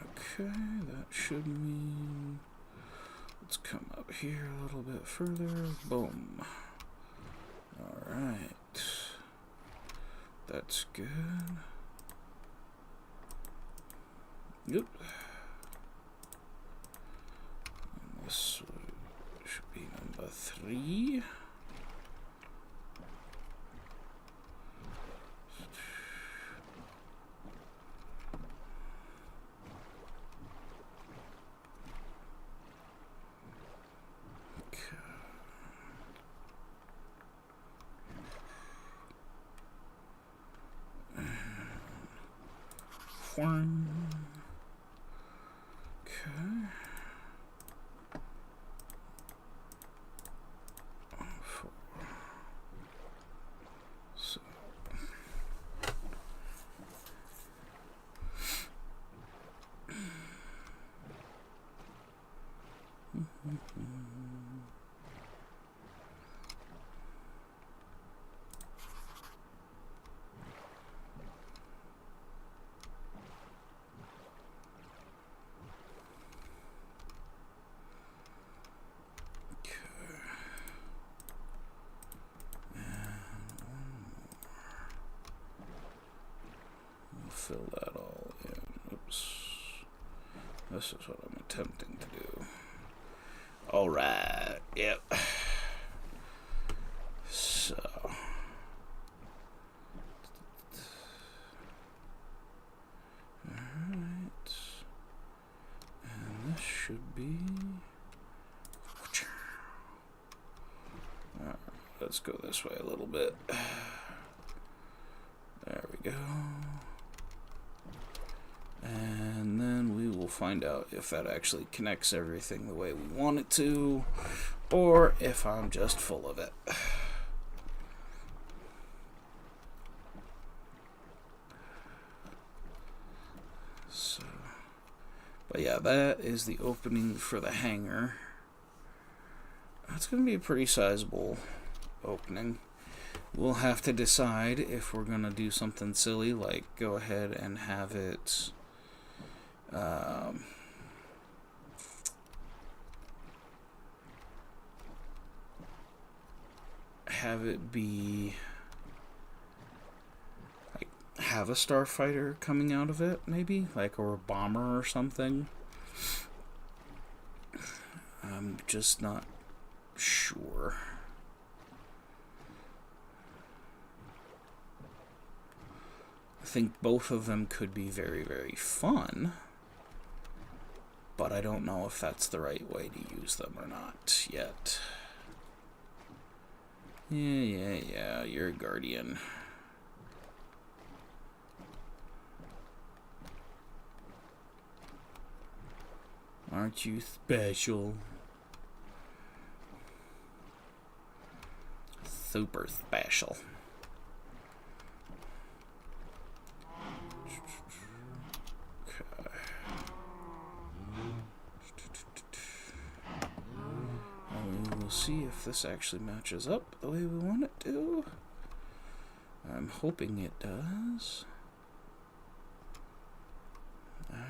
S1: Okay, that should mean let's come up here a little bit further. Boom. Alright. That's good. Yep. And this should be number 3. One. Okay. 4. So. Fill that all in. Oops. This is what I'm attempting to do. Alright, yep. So. Alright. And this should be. Alright, let's go this way a little bit. There we go. And then we will find out if that actually connects everything the way we want it to, or if I'm just full of it. So, But yeah, that is the opening for the hangar. That's going to be a pretty sizable opening. We'll have to decide if we're going to do something silly, like go ahead and have it be like have a starfighter coming out of it, maybe, like, or a bomber or something. I'm just not sure. I think both of them could be very, very fun, but I don't know if that's the right way to use them or not yet. Yeah, you're a guardian. Aren't you special? Super special. We'll see if this actually matches up the way we want it to. I'm hoping it does. Alright.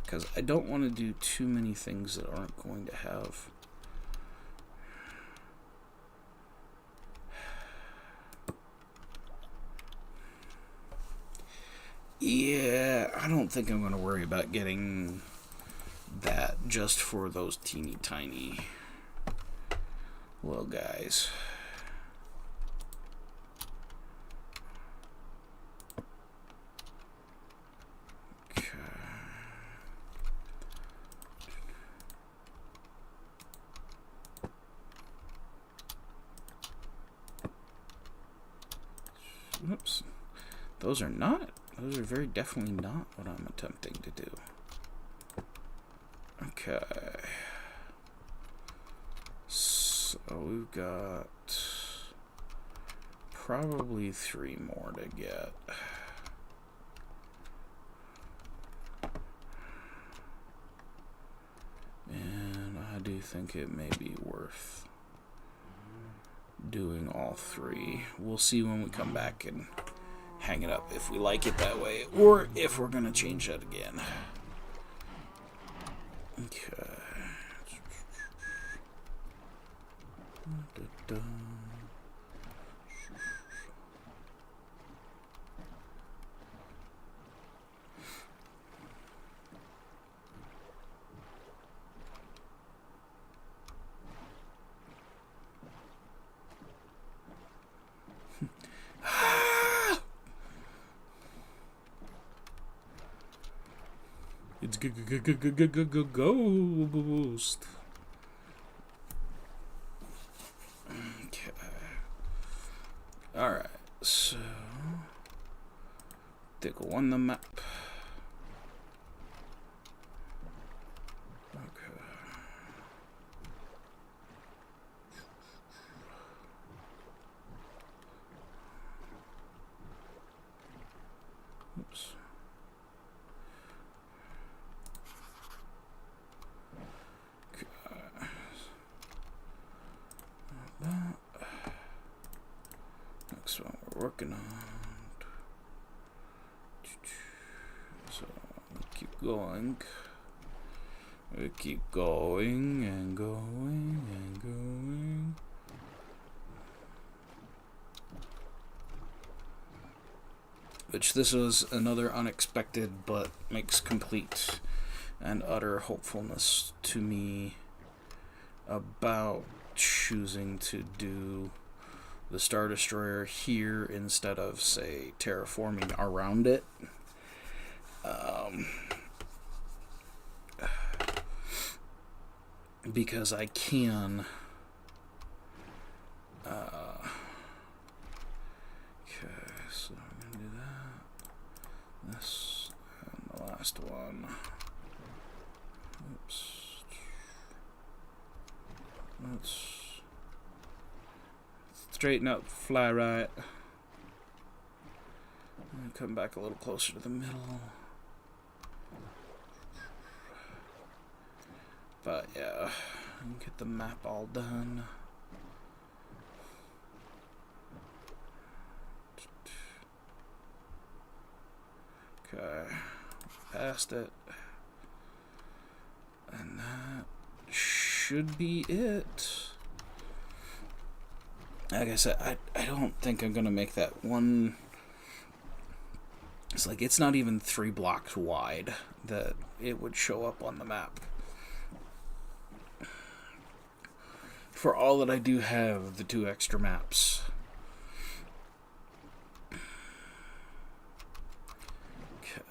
S1: Because I don't want to do too many things that aren't going to have yeah, I don't think I'm going to worry about getting that just for those teeny tiny little guys. Okay. Oops. Those are not. Those are very definitely not what I'm attempting to do. Okay. So we've got probably 3 more to get. And I do think it may be worth doing all 3. We'll see when we come back and hang it up if we like it that way, or if we're gonna change that again. Okay. It's ghost. Okay. Alright, so take 1 the map. Okay. Oops. Next one we're working on. So we keep going. We keep going and going and going. Which this was another unexpected but makes complete and utter hopefulness to me about choosing to do the Star Destroyer here instead of, say, terraforming around it. Because I can okay, so I'm gonna do that, this, and the last one. Oops. Let's straighten up, fly right. And come back a little closer to the middle. But yeah, get the map all done. Okay, past it. And that should be it. Like I said, I don't think I'm gonna make that one. It's like it's not even 3 blocks wide that it would show up on the map. For all that I do have the 2 extra maps. Okay.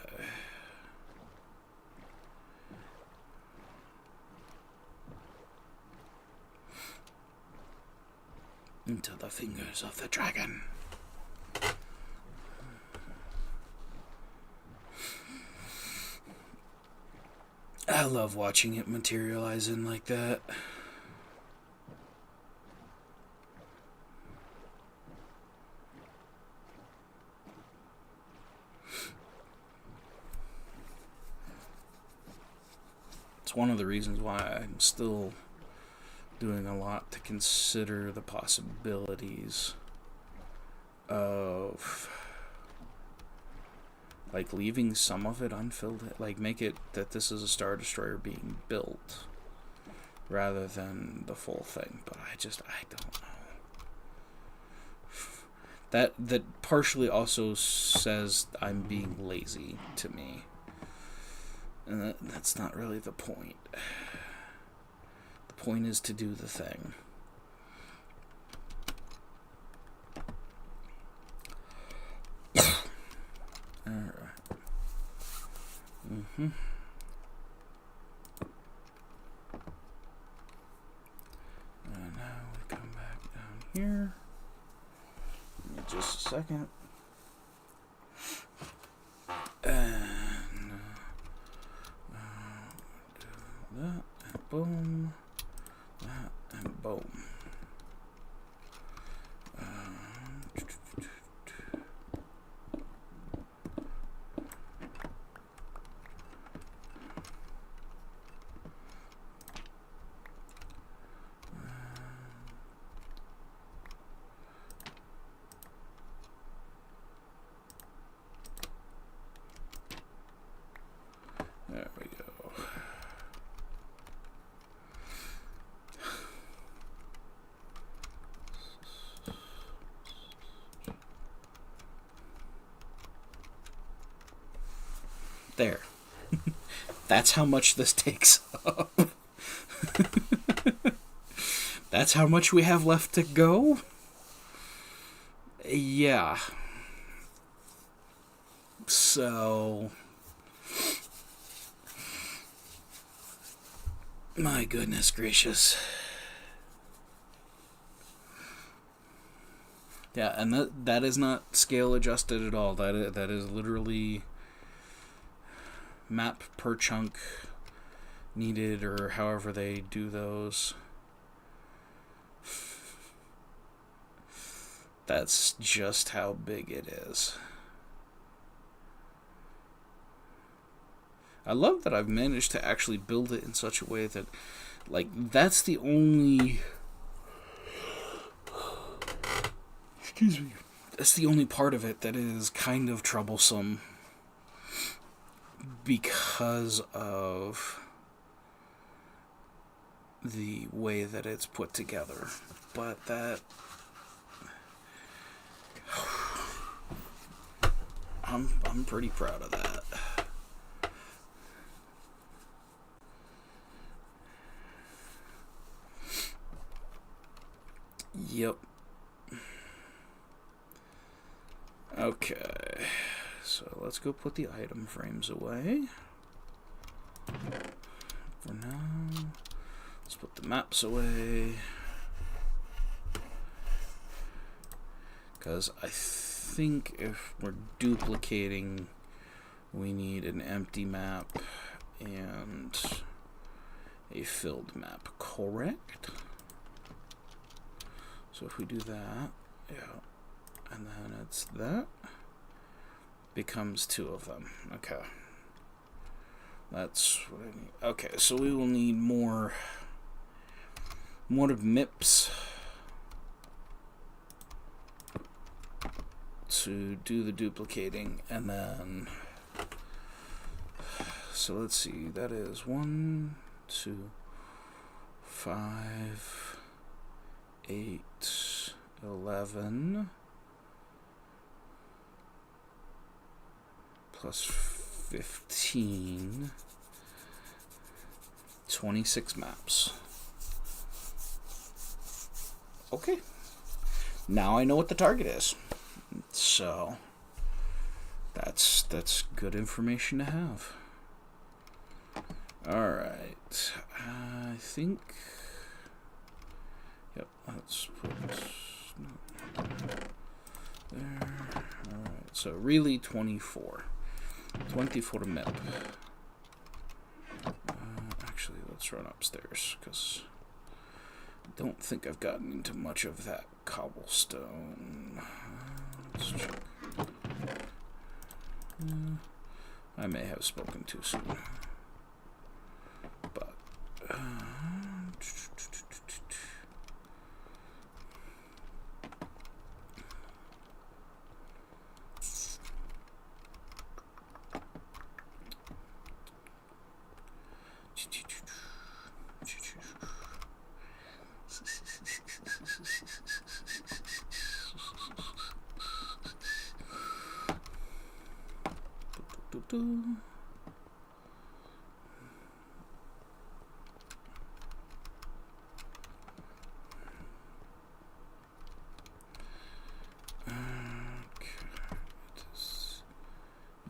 S1: Into the fingers of the dragon. I love watching it materialize in like that. It's one of the reasons why I'm still doing a lot to consider the possibilities of like leaving some of it unfilled, like make it that this is a Star Destroyer being built rather than the full thing. But I don't know. That partially also says I'm being lazy to me, and that's not really the point. The point is to do the thing. Alright. And now we come back down here. Give me just a second. And do that, and boom. That, and boom. There we go. There. That's how much this takes up. That's how much we have left to go? Yeah. So... my goodness gracious. Yeah, and that is not scale adjusted at all. That is literally map per chunk needed, or however they do those. That's just how big it is. I love that I've managed to actually build it in such a way that, like, that's the only... excuse me. That's the only part of it that is kind of troublesome because of the way that it's put together. But that... I'm pretty proud of that. Yep. Okay. So let's go put the item frames away. For now. Let's put the maps away. Because I think if we're duplicating, we need an empty map and a filled map, correct? So if we do that, Yeah. And then it's that. Becomes 2 of them. Okay. That's what I need. Okay, so we will need more of MIPS to do the duplicating, and then so let's see, that is 1, 2, 5, 8, 11 plus 15, 26 maps. Okay, now I know what the target is, so that's good information to have. All right, I think. Yep, let's put there. All right, so really 24 MIP. Actually, let's run upstairs because I don't think I've gotten into much of that cobblestone. Let's check. I may have spoken too soon. But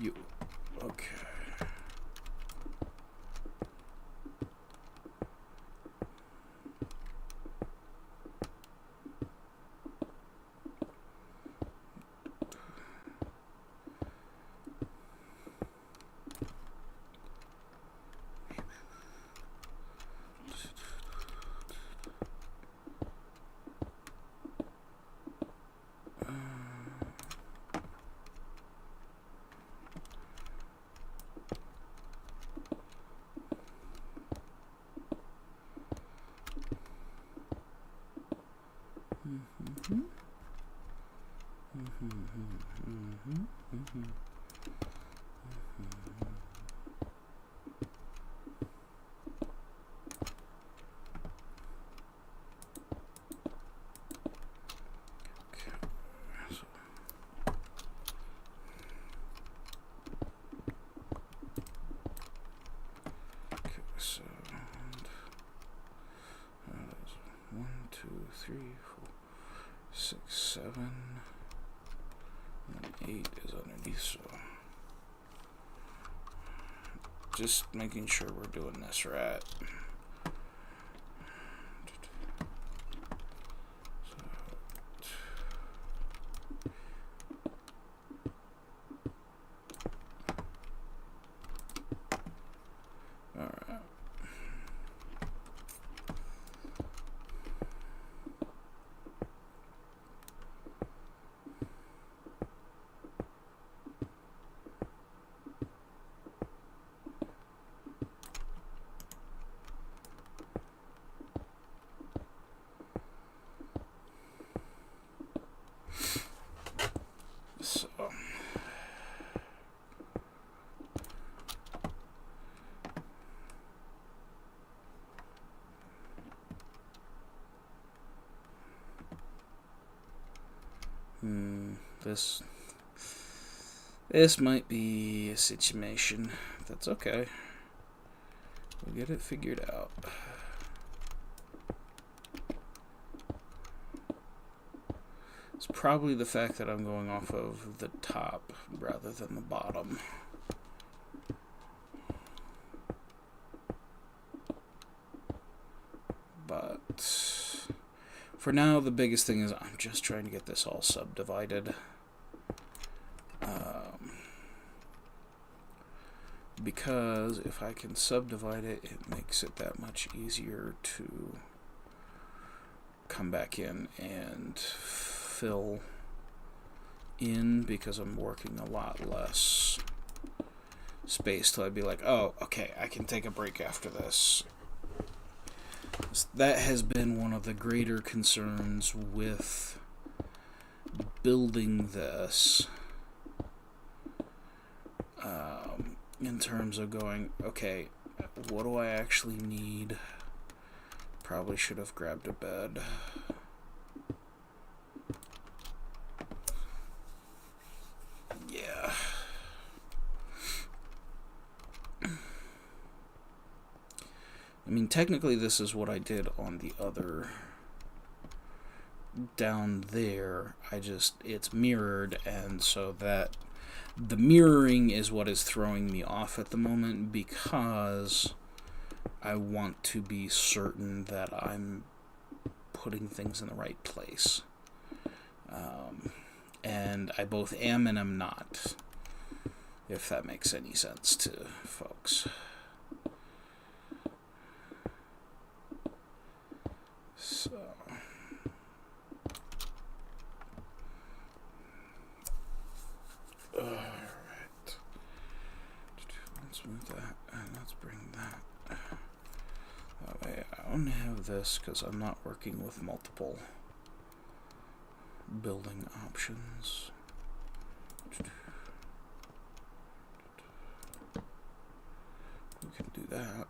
S1: you. Okay. So, that's 1, 2, 3, 4, 6, 7, and 8 is underneath, so just making sure we're doing this right. So, this might be a situation. That's okay. We'll get it figured out. It's probably the fact that I'm going off of the top rather than the bottom. But for now, the biggest thing is I'm just trying to get this all subdivided. Because if I can subdivide it, it makes it that much easier to come back in and fill in because I'm working a lot less space till I'd be like, oh, okay, I can take a break after this. That has been one of the greater concerns with building this, in terms of going, okay, what do I actually need? Probably should have grabbed a bed. Yeah. I mean, technically this is what I did on the other down there. It's mirrored, and so that the mirroring is what is throwing me off at the moment, because I want to be certain that I'm putting things in the right place. And I both am and am not, if that makes any sense to folks. So, alright. Let's move that, and let's bring that. That way I only have this because I'm not working with multiple building options. We can do that.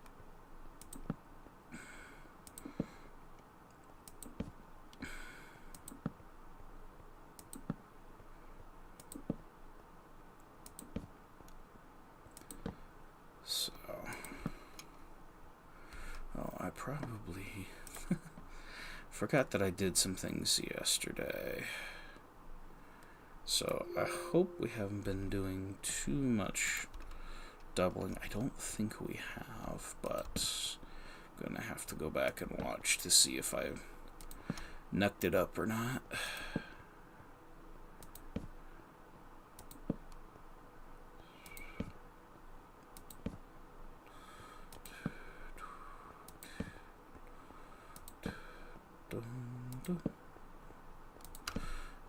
S1: So, I probably forgot that I did some things yesterday. So I hope we haven't been doing too much doubling. I don't think we have, but I'm gonna have to go back and watch to see if I knucked it up or not.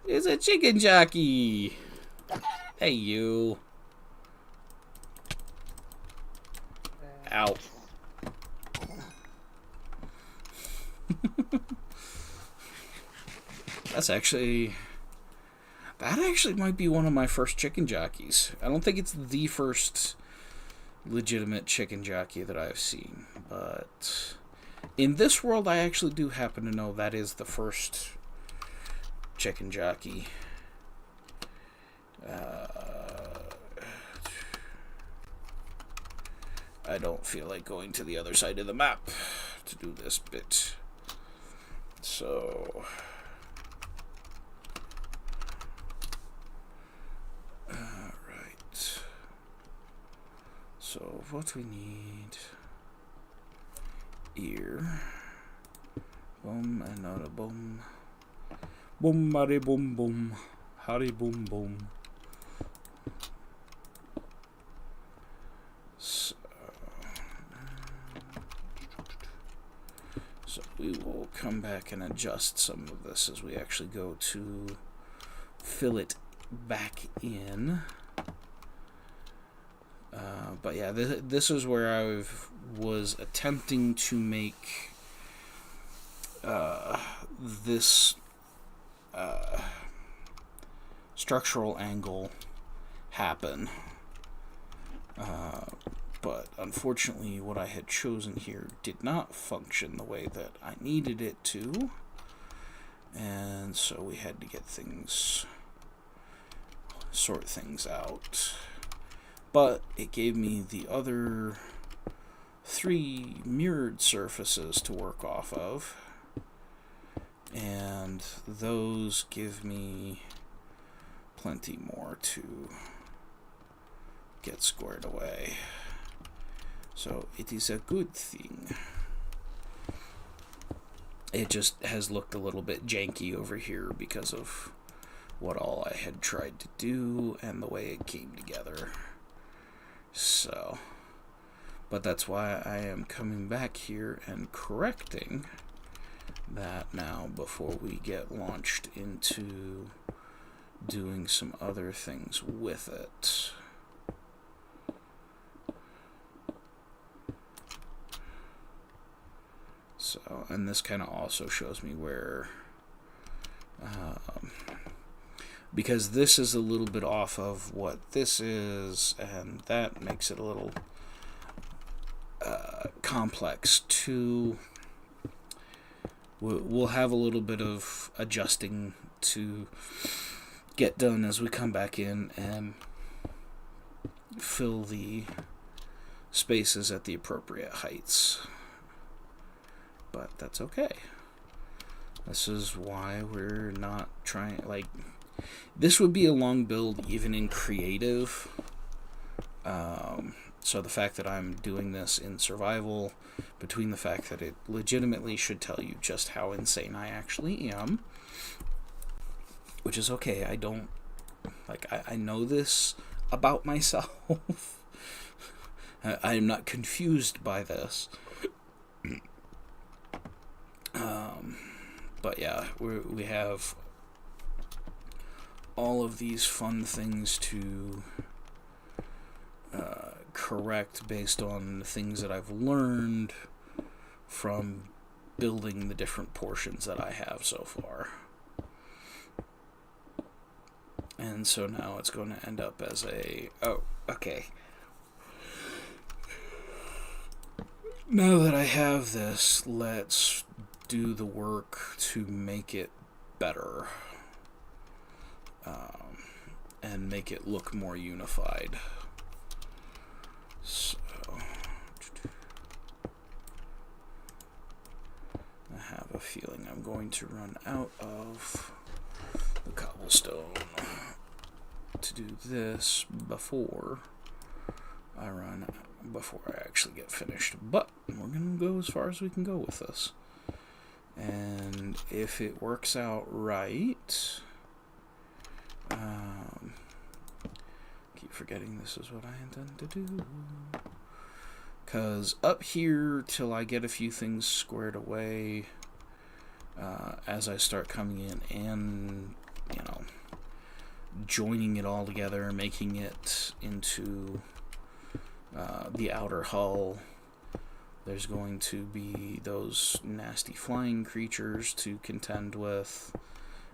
S1: It's a chicken jockey. Hey, you. Ow. That actually might be one of my first chicken jockeys. I don't think it's the first legitimate chicken jockey that I've seen, but in this world I actually do happen to know that is the first chicken jockey. I don't feel like going to the other side of the map to do this bit. So, alright. So, what we need, ear, boom, another boom. Boom, Harry, boom, boom. Harry, boom, boom. So we will come back and adjust some of this as we actually go to fill it back in. But yeah, this is where I was attempting to make this structural angle happen, but unfortunately what I had chosen here did not function the way that I needed it to, and so we had to sort things out. But it gave me the other 3 mirrored surfaces to work off of, and those give me plenty more to get squared away. So it is a good thing. It just has looked a little bit janky over here because of what all I had tried to do and the way it came together. So, but that's why I am coming back here and correcting that now before we get launched into doing some other things with it. So, and this kind of also shows me where, because this is a little bit off of what this is, and that makes it a little complex too. We'll have a little bit of adjusting to get done as we come back in and fill the spaces at the appropriate heights. But that's okay. This is why we're not trying, like, this would be a long build even in creative. So the fact that I'm doing this in survival, between the fact that it legitimately should tell you just how insane I actually am, which is okay. I don't, like, I know this about myself. I am not confused by this. But yeah, we have all of these fun things to correct based on the things that I've learned from building the different portions that I have so far. And so now it's going to end up as a... Oh, okay. Now that I have this, let's do the work to make it better. And make it look more unified. So... I have a feeling I'm going to run out of the cobblestone to do this before I actually get finished. But we're going to go as far as we can go with this. And if it works out right, keep forgetting this is what I intend to do. Because up here, till I get a few things squared away, as I start coming in and, you know, joining it all together, making it into the outer hull, there's going to be those nasty flying creatures to contend with,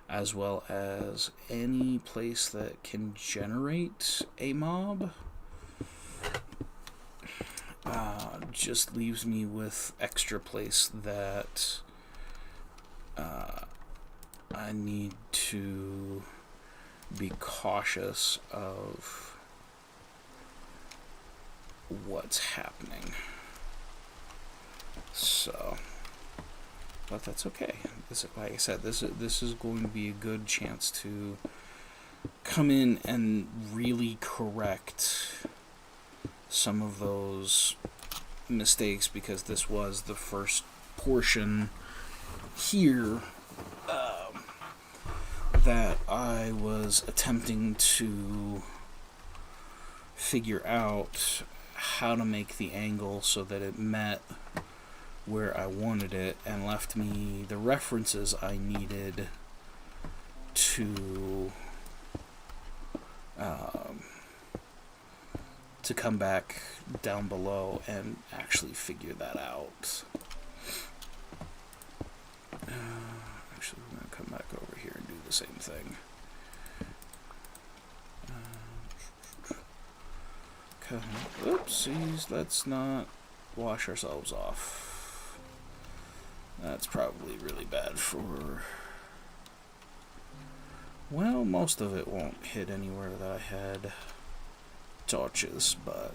S1: as well as any place that can generate a mob. Just leaves me with extra place that I need to be cautious of what's happening. So, but that's okay. This, like I said, this is going to be a good chance to come in and really correct some of those mistakes, because this was the first portion here that I was attempting to figure out how to make the angle so that it met where I wanted it, and left me the references I needed to come back down below and actually figure that out. Actually, we're going to come back over here and do the same thing. Oopsies, let's not wash ourselves off. That's probably really bad for... Well, most of it won't hit anywhere that I had torches, but...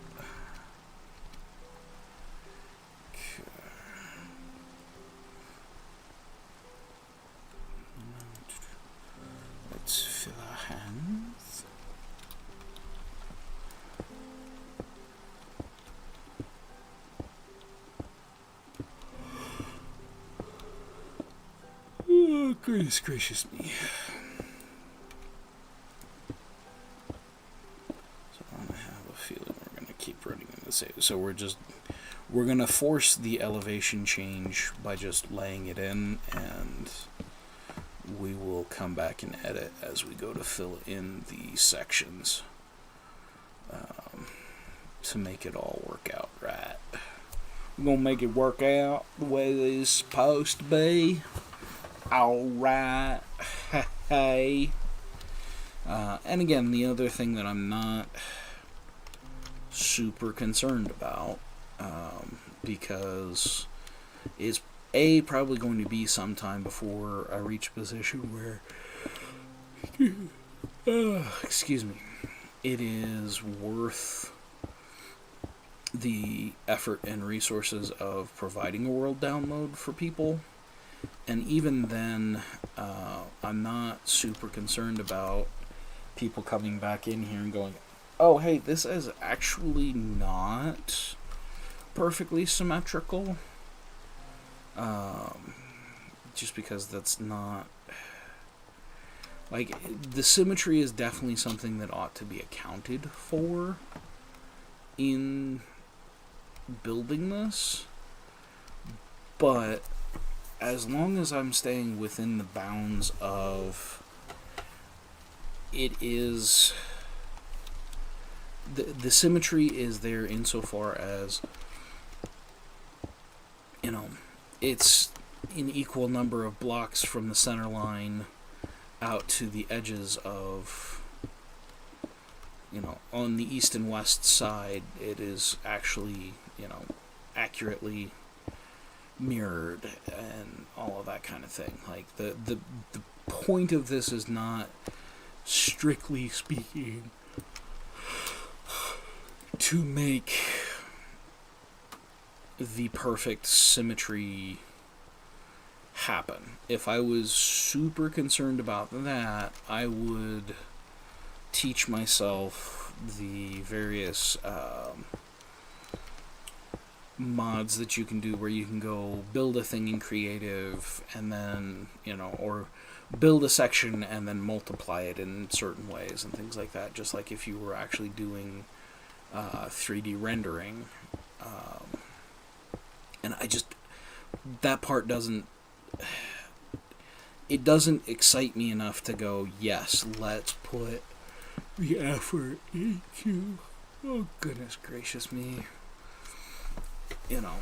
S1: Okay. Let's fill our hands. Oh, goodness gracious me. So I have a feeling we're going to keep running in the same. So we're we're going to force the elevation change by just laying it in, and we will come back and edit as we go to fill in the sections to make it all work out right. We're going to make it work out the way it's supposed to be. Alright. Hey. And again, the other thing that I'm not super concerned about, because it's probably going to be some time before I reach a position where excuse me, it is worth the effort and resources of providing a world download for people. And even then, I'm not super concerned about people coming back in here and going, oh, hey, this is actually not perfectly symmetrical. Just because that's not... Like, the symmetry is definitely something that ought to be accounted for in building this. But as long as I'm staying within the bounds of... It is... The symmetry is there insofar as, you know, it's an equal number of blocks from the center line out to the edges of, you know, on the east and west side, it is actually, you know, accurately mirrored and all of that kind of thing. Like, the point of this is not, strictly speaking, to make the perfect symmetry happen. If I was super concerned about that, I would teach myself the various mods that you can do where you can go build a thing in creative and then, you know, or build a section and then multiply it in certain ways and things like that, just like if you were actually doing 3D rendering. And I just, that part doesn't excite me enough to go, yes, let's put the effort into, oh goodness gracious me, you know,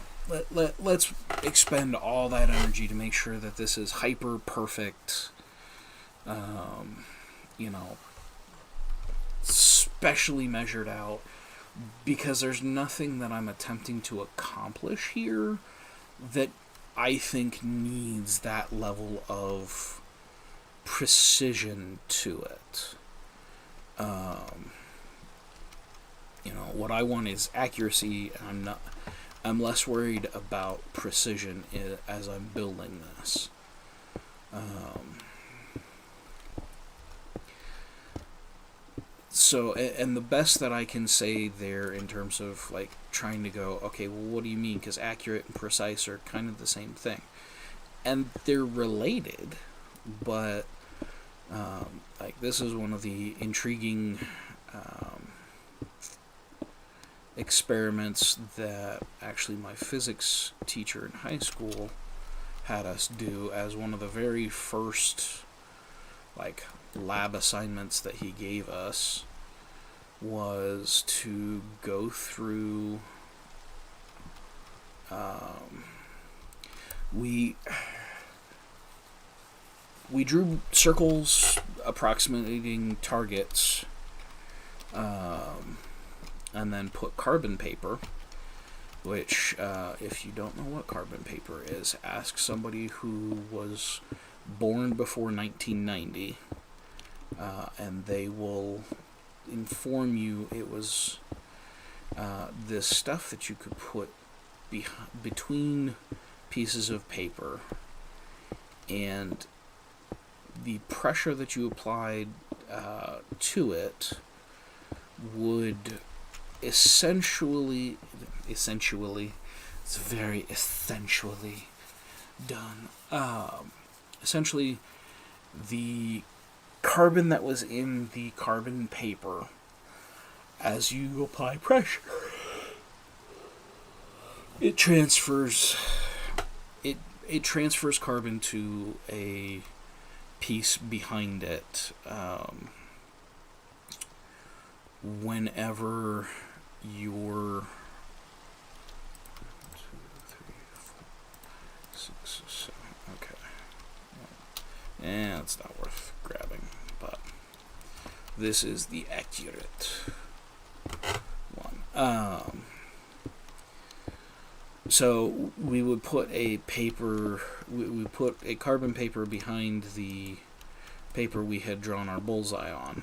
S1: let's expend all that energy to make sure that this is hyper perfect, you know, specially measured out, because there's nothing that I'm attempting to accomplish here that I think needs that level of precision to it. You know, what I want is accuracy. I'm less worried about precision as I'm building this. So, and the best that I can say there in terms of, like, trying to go, okay, well, what do you mean? Because accurate and precise are kind of the same thing. And they're related, but, like, this is one of the intriguing experiments that actually my physics teacher in high school had us do as one of the very first, like, lab assignments that he gave us, was to go through we drew circles approximating targets, and then put carbon paper, which, if you don't know what carbon paper is, ask somebody who was born before 1990, and they will inform you. It was this stuff that you could put between pieces of paper, and the pressure that you applied to it would essentially, it's very essentially done. Essentially, the carbon that was in the carbon paper, as you apply pressure, it transfers it transfers carbon to a piece behind it whenever you're 6, 7, okay. And it's not worth grabbing, but this is the accurate one. So we would put a paper, we would put a carbon paper behind the paper we had drawn our bullseye on.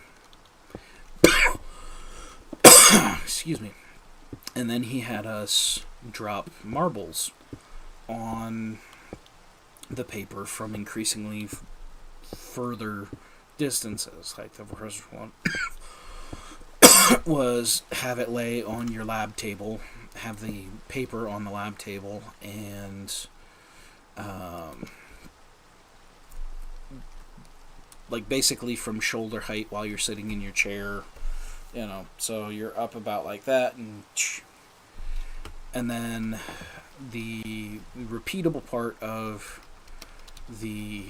S1: Excuse me. And then he had us drop marbles on the paper from increasingly further distances. Like the first one was have it lay on your lab table, have the paper on the lab table, and like basically from shoulder height while you're sitting in your chair, you know, so you're up about like that, and then the repeatable part of the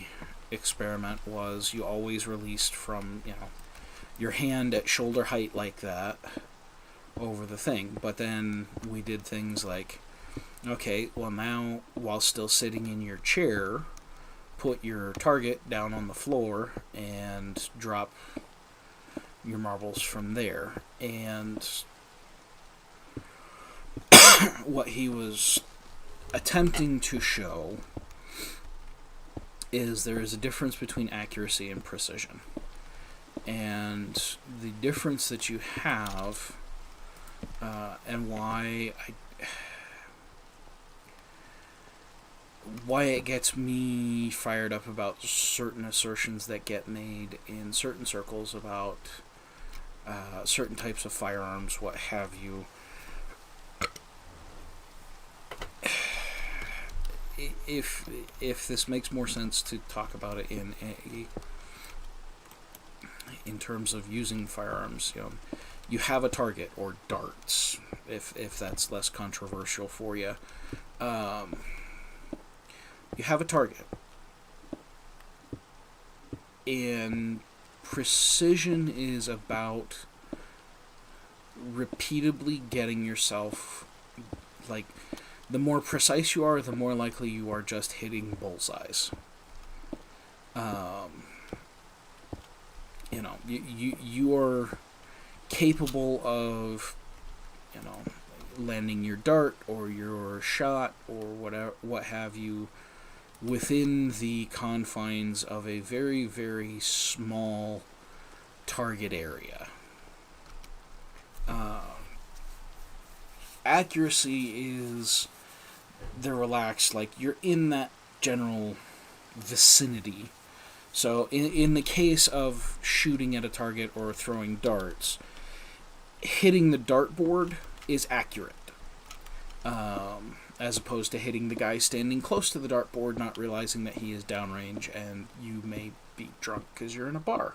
S1: experiment was you always released from, you know, your hand at shoulder height like that over the thing. But then we did things like, okay, well now, while still sitting in your chair, put your target down on the floor and drop your marbles from there. And what he was attempting to show is there is a difference between accuracy and precision. And the difference that you have, and why it gets me fired up about certain assertions that get made in certain circles about certain types of firearms, what have you. If this makes more sense to talk about it in terms of using firearms, you know, you have a target, or darts, if that's less controversial for you. You have a target, and precision is about repeatedly getting yourself, like, the more precise you are, the more likely you are just hitting bullseyes. You know, you are capable of, you know, landing your dart or your shot or whatever, what have you, within the confines of a very, very small target area. Accuracy is the relaxed, like, you're in that general vicinity. So in the case of shooting at a target or throwing darts, hitting the dartboard is accurate, as opposed to hitting the guy standing close to the dartboard, not realizing that he is downrange, and you may be drunk because you're in a bar.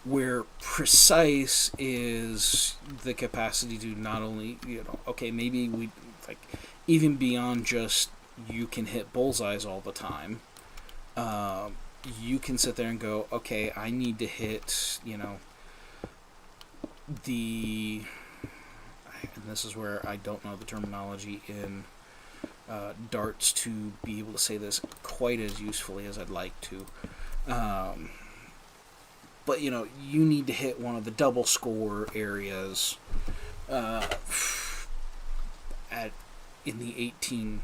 S1: Where precise is the capacity to not only, you know, okay, maybe we, like, even beyond just you can hit bullseyes all the time, you can sit there and go, okay, I need to hit, you know, and this is where I don't know the terminology in darts to be able to say this quite as usefully as I'd like to. But, you know, you need to hit one of the double score areas in the 18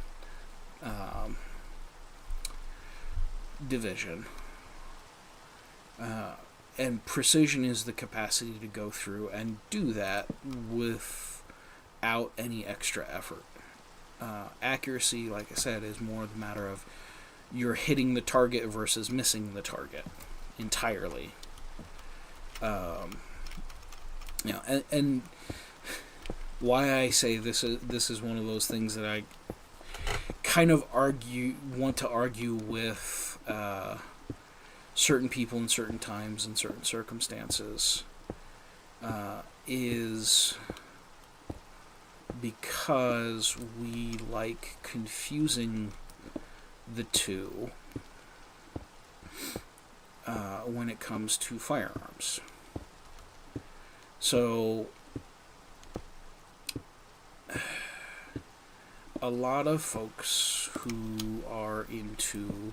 S1: division. And precision is the capacity to go through and do that without any extra effort. Accuracy, like I said, is more the matter of you're hitting the target versus missing the target entirely. You know, and why I say this is one of those things that I kind of want to argue with certain people in certain times and certain circumstances, is because we like confusing the two when it comes to firearms. So, a lot of folks who are into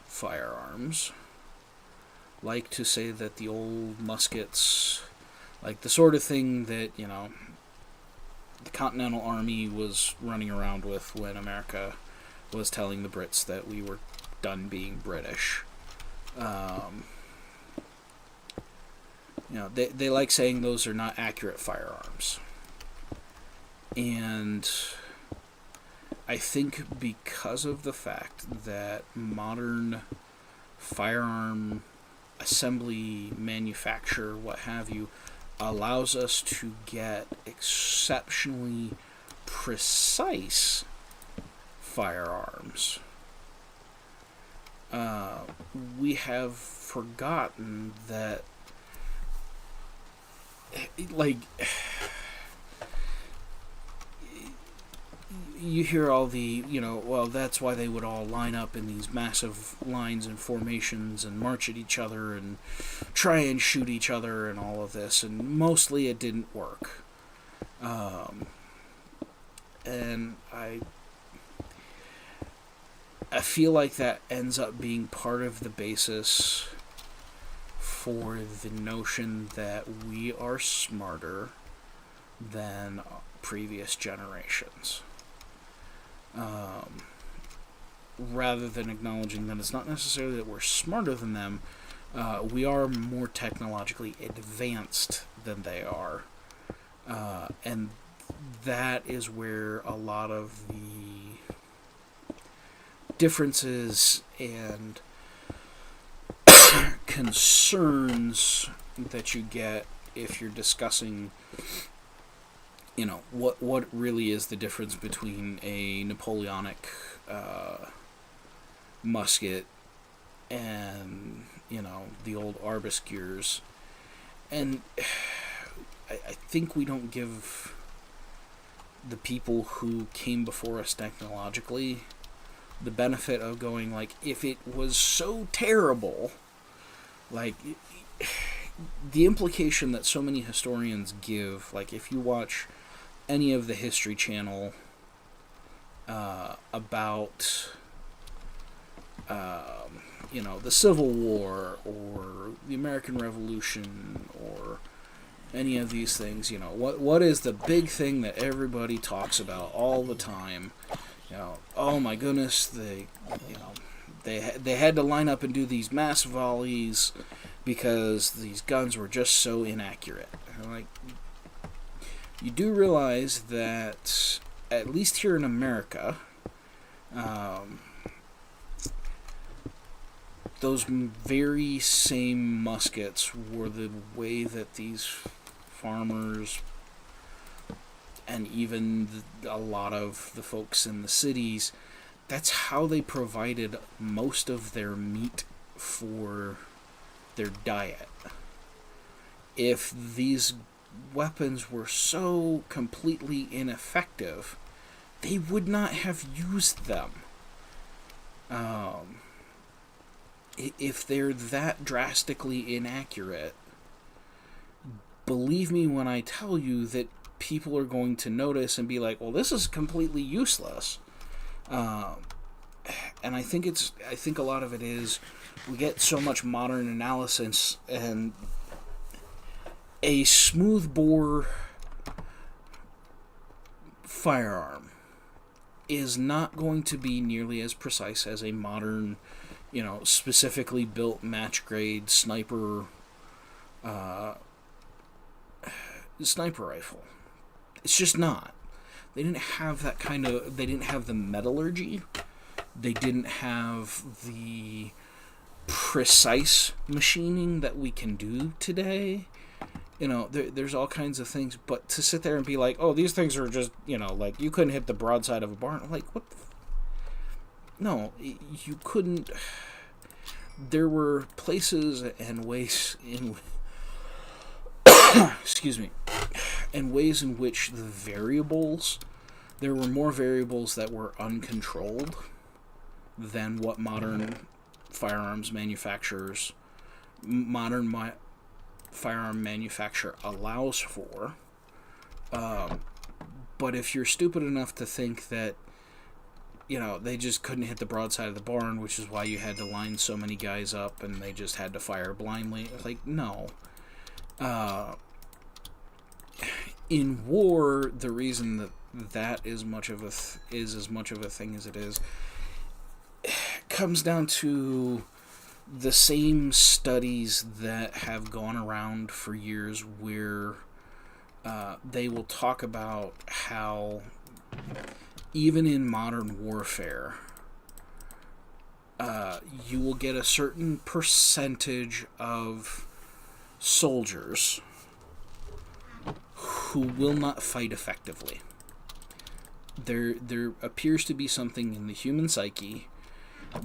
S1: firearms like to say that the old muskets, like the sort of thing that, the Continental Army was running around with when America was telling the Brits that we were done being British. They like saying those are not accurate firearms. And I think because of the fact that modern firearm assembly, manufacture, what have you, allows us to get exceptionally precise firearms, we have forgotten that, like, you hear all the, well, that's why they would all line up in these massive lines and formations and march at each other and try and shoot each other and all of this, and mostly it didn't work. And I feel like that ends up being part of the basis for the notion that we are smarter than previous generations. Rather than acknowledging that it's not necessarily that we're smarter than them, we are more technologically advanced than they are. And that is where a lot of the differences and concerns that you get if you're discussing, what really is the difference between a Napoleonic musket and, the old arbuscules. And I think we don't give the people who came before us technologically the benefit of going, like, if it was so terrible, like, the implication that so many historians give, like, if you watch any of the History Channel about the Civil War or the American Revolution or any of these things, what is the big thing that everybody talks about all the time? Oh my goodness, they had to line up and do these mass volleys because these guns were just so inaccurate. And like, you do realize that, at least here in America, those very same muskets were the way that these farmers and even a lot of the folks in the cities, that's how they provided most of their meat for their diet. If these weapons were so completely ineffective, they would not have used them. If they're that drastically inaccurate, believe me when I tell you that people are going to notice and be like, well, this is completely useless. And I think a lot of it is we get so much modern analysis, and a smoothbore firearm is not going to be nearly as precise as a modern, specifically built match grade sniper rifle. It's just not. They didn't have that they didn't have the metallurgy. They didn't have the precise machining that we can do today. There's all kinds of things, but to sit there and be like, oh, these things are just, like, you couldn't hit the broadside of a barn. I'm like, what the no, you couldn't. There were places and ways in excuse me, and ways in which there were more variables that were uncontrolled than what modern firearm manufacturer allows for. But if you're stupid enough to think that, they just couldn't hit the broadside of the barn, which is why you had to line so many guys up and they just had to fire blindly, no. In war, the reason that is as much of a thing as it is comes down to the same studies that have gone around for years, where they will talk about how even in modern warfare, you will get a certain percentage of soldiers who will not fight effectively. There appears to be something in the human psyche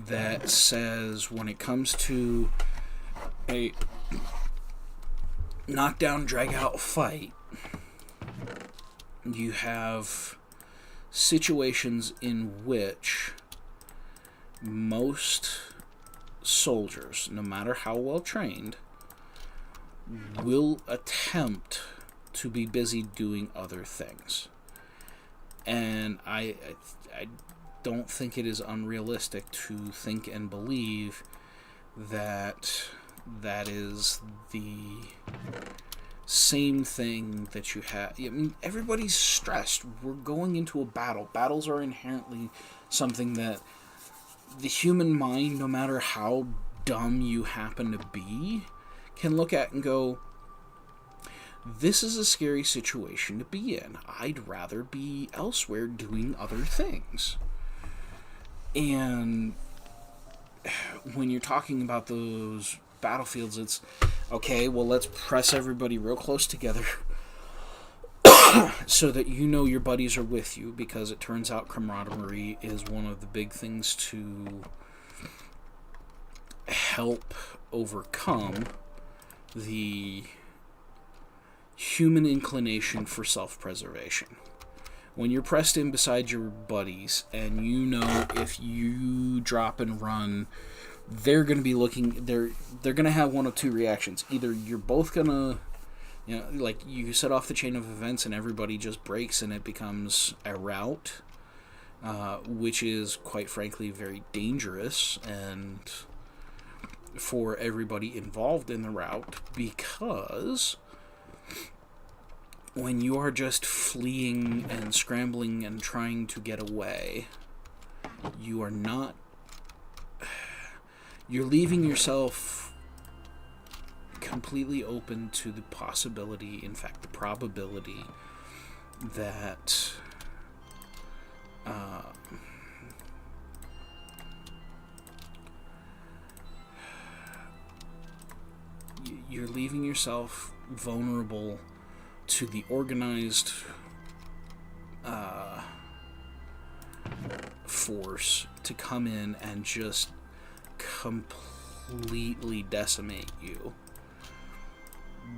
S1: that says, when it comes to a knockdown, drag-out fight, you have situations in which most soldiers, no matter how well trained, will attempt to be busy doing other things. And I don't think it is unrealistic to think and believe that is the same thing that you have. I mean, everybody's stressed. We're going into a battle. Battles are inherently something that the human mind, no matter how dumb you happen to be, can look at and go, this is a scary situation to be in. I'd rather be elsewhere doing other things. And when you're talking about those battlefields, it's, okay, well, let's press everybody real close together so that your buddies are with you, because it turns out camaraderie is one of the big things to help overcome the human inclination for self-preservation. When you're pressed in beside your buddies, and if you drop and run, they're going to be looking, they're going to have one of two reactions. Either you're both going to, like, you set off the chain of events and everybody just breaks and it becomes a rout, which is, quite frankly, very dangerous and for everybody involved in the rout, because when you are just fleeing and scrambling and trying to get away, you're leaving yourself completely open to the possibility, in fact, the probability, that you're leaving yourself vulnerable to the organized force to come in and just completely decimate you,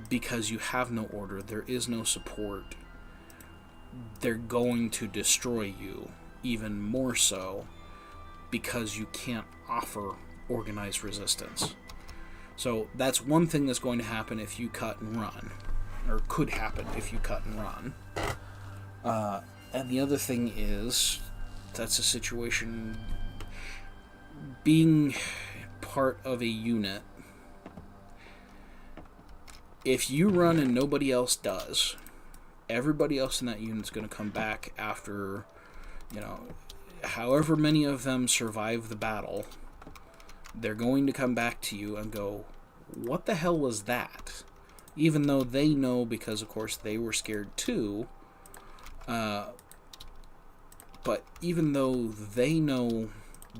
S1: because you have no order, there is no support. They're going to destroy you even more so because you can't offer organized resistance. So that's one thing that's going to happen if you cut and run, or could happen if you cut and run. And the other thing is, that's a situation, being part of a unit, if you run and nobody else does, everybody else in that unit's going to come back after, however many of them survive the battle, they're going to come back to you and go, what the hell was that? Even though they know, because of course they were scared too, but even though they know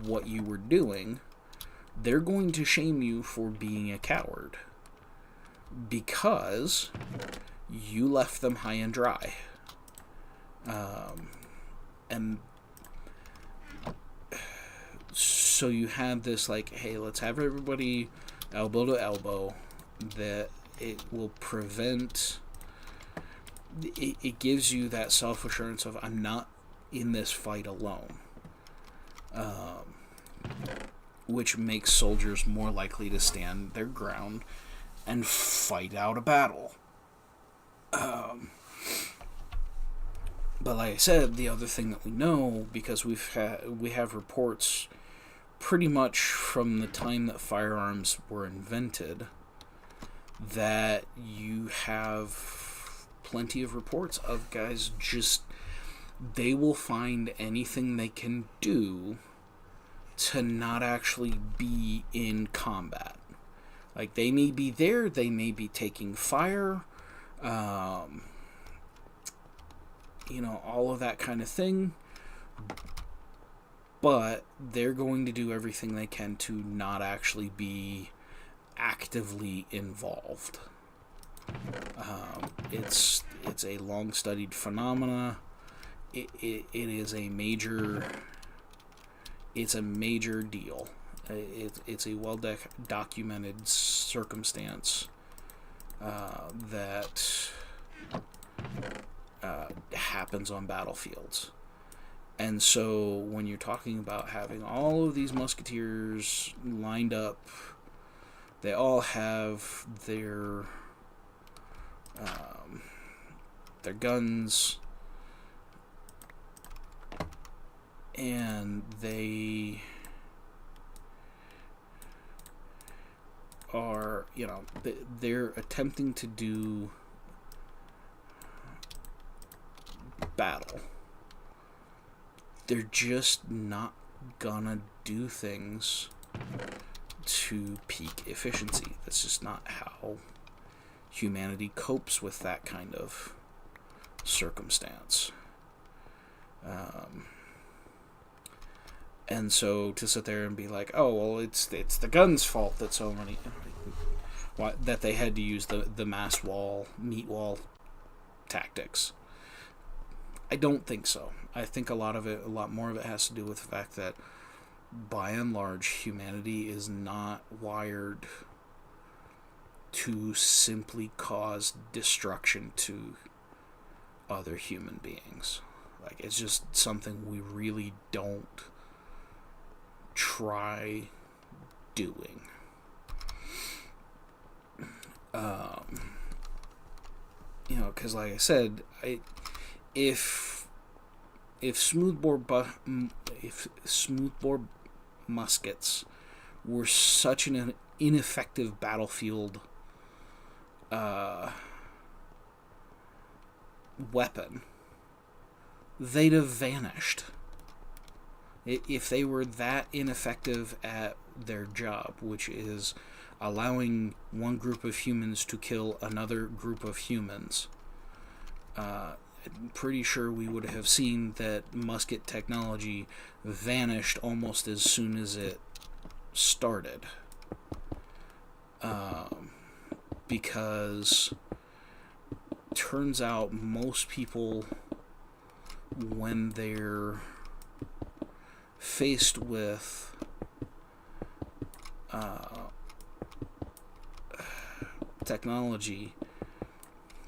S1: what you were doing, they're going to shame you for being a coward, because you left them high and dry. And so you had this, like, hey, let's have everybody elbow to elbow, that it will prevent. It gives you that self-assurance of, I'm not in this fight alone, which makes soldiers more likely to stand their ground and fight out a battle. But like I said, the other thing that we know, because we have reports pretty much from the time that firearms were invented, that you have plenty of reports of guys just, they will find anything they can do to not actually be in combat. Like, they may be there, they may be taking fire, all of that kind of thing, but they're going to do everything they can to not actually be actively involved. It's a long-studied phenomena. It is a major deal. It's a well-documented circumstance that happens on battlefields. And so when you're talking about having all of these musketeers lined up, they all have their guns, and they are, they're attempting to do battle. They're just not gonna do things to peak efficiency. That's just not how humanity copes with that kind of circumstance. And so to sit there and be like, oh, well, it's the gun's fault that so many, that they had to use the meat wall tactics. I don't think so. I think a lot more of it has to do with the fact that, by and large, humanity is not wired to simply cause destruction to other human beings. Like, it's just something we really don't try doing. Because like I said, if smoothbore muskets were such an ineffective battlefield weapon, they'd have vanished. If they were that ineffective at their job, which is allowing one group of humans to kill another group of humans, I'm pretty sure we would have seen that musket technology vanished almost as soon as it started. Because turns out most people, when they're faced with technology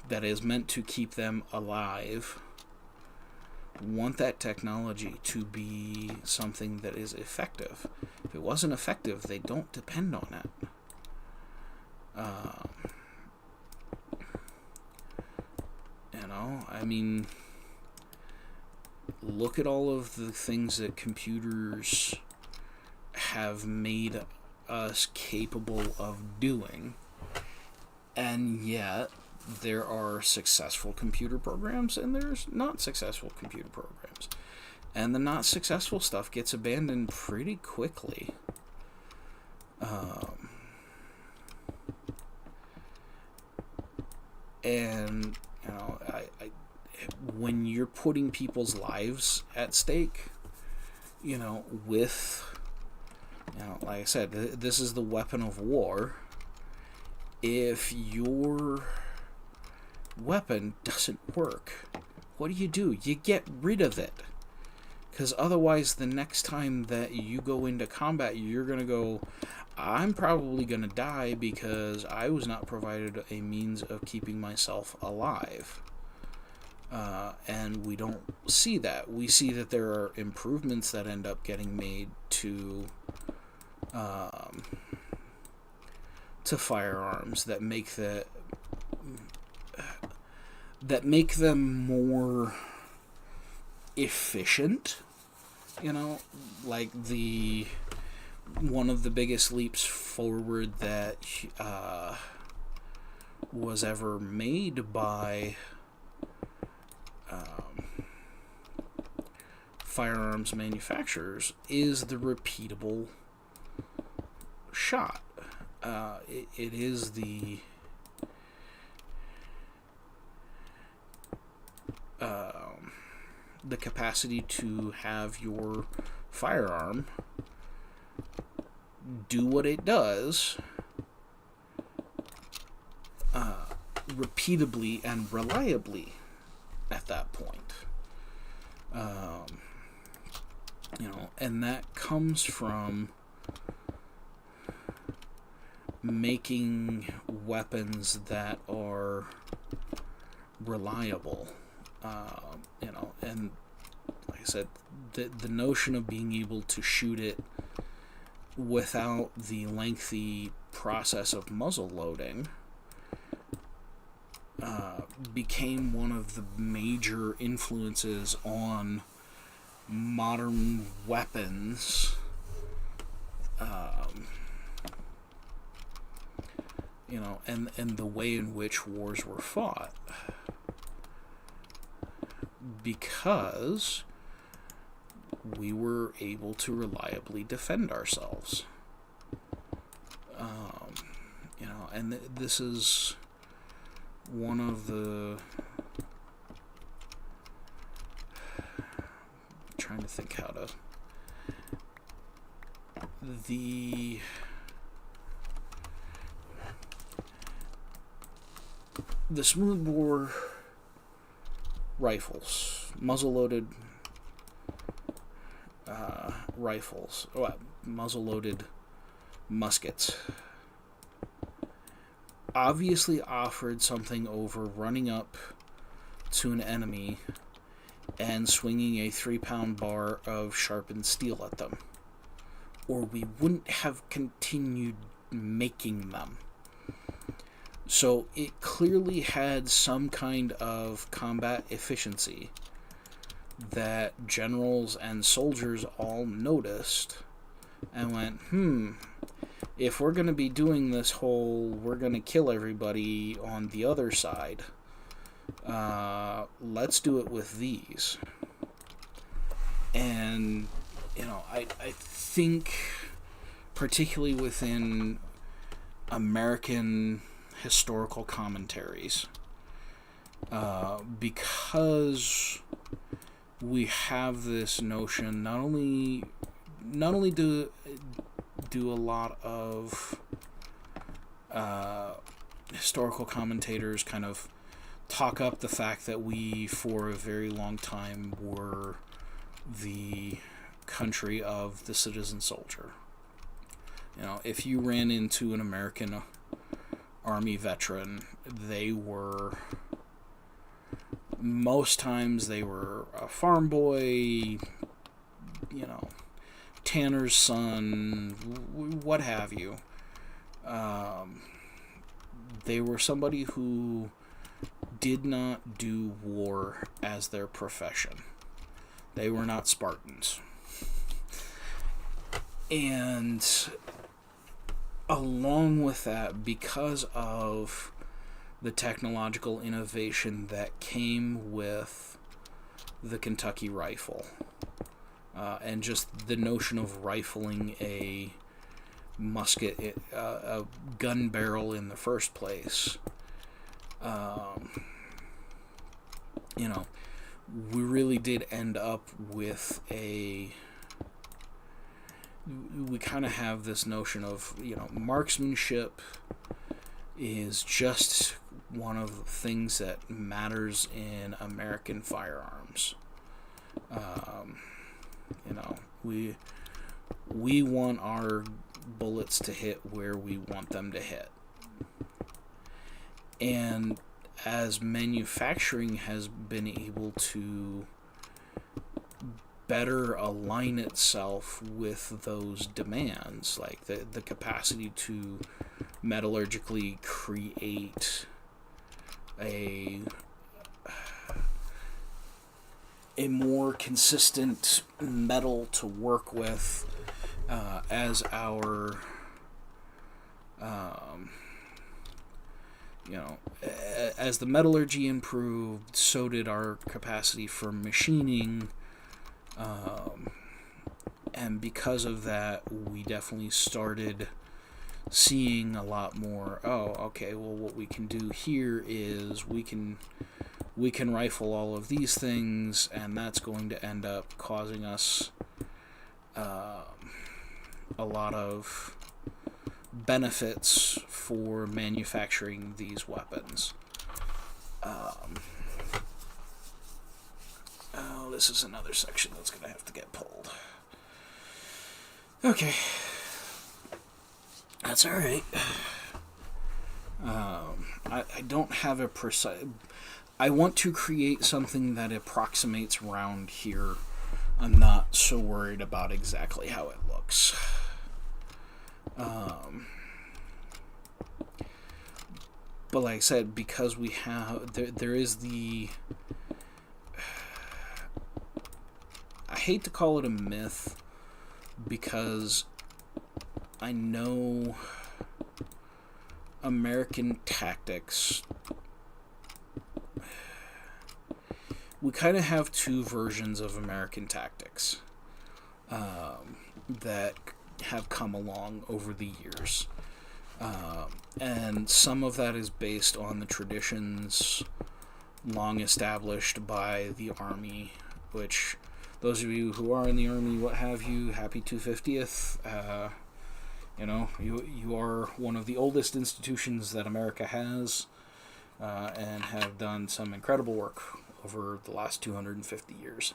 S1: that is meant to keep them alive, want that technology to be something that is effective. If it wasn't effective, they don't depend on it. Look at all of the things that computers have made us capable of doing, and yet there are successful computer programs and there's not successful computer programs, and the not successful stuff gets abandoned pretty quickly. When you're putting people's lives at stake, like I said, this is the weapon of war. If your weapon doesn't work, what do? You get rid of it. Because otherwise, the next time that you go into combat, you're going to go, I'm probably going to die because I was not provided a means of keeping myself alive. And we don't see that. We see that there are improvements that end up getting made to firearms that make them more efficient. Like one of the biggest leaps forward that was ever made by firearms manufacturers is the repeatable shot. It is the capacity to have your firearm do what it does repeatably and reliably at that point. And that comes from making weapons that are reliable. And like I said, the notion of being able to shoot it without the lengthy process of muzzle loading became one of the major influences on modern weapons. And the way in which wars were fought, because we were able to reliably defend ourselves. And this is one of the... trying to think how to... The smoothbore rifles, muzzle-loaded rifles, muzzle-loaded muskets, obviously offered something over running up to an enemy and swinging a 3-pound bar of sharpened steel at them, or we wouldn't have continued making them. So it clearly had some kind of combat efficiency that generals and soldiers all noticed and went, if we're going to be doing this whole, we're going to kill everybody on the other side, let's do it with these. And, I think, particularly within American historical commentaries, because we have this notion, not only do a lot of historical commentators kind of talk up the fact that we, for a very long time, were the country of the citizen soldier. If you ran into an American Army veteran, most times they were a farm boy, tanner's son, what have you. They were somebody who did not do war as their profession. They were not Spartans. And along with that, because of the technological innovation that came with the Kentucky rifle, and just the notion of rifling a musket, a gun barrel in the first place, we really did end up with we kind of have this notion of, marksmanship is just one of the things that matters in American firearms. We want our bullets to hit where we want them to hit. And as manufacturing has been able to better align itself with those demands, like the capacity to metallurgically create a more consistent metal to work with, as our as the metallurgy improved, so did our capacity for machining, and because of that, we definitely started seeing a lot more. Oh, okay, well, what we can do here is we can rifle all of these things, and that's going to end up causing us a lot of benefits for manufacturing these weapons. This is another section that's going to have to get pulled. Okay. That's alright. I don't have a precise... I want to create something that approximates around here. I'm not so worried about exactly how it looks. But like I said, because we have... There is the... I hate to call it a myth, because I know American tactics... We kind of have two versions of American tactics that have come along over the years. And some of that is based on the traditions long established by the Army, which, those of you who are in the Army, what have you, happy 250th. You are one of the oldest institutions that America has, and have done some incredible work over the last 250 years.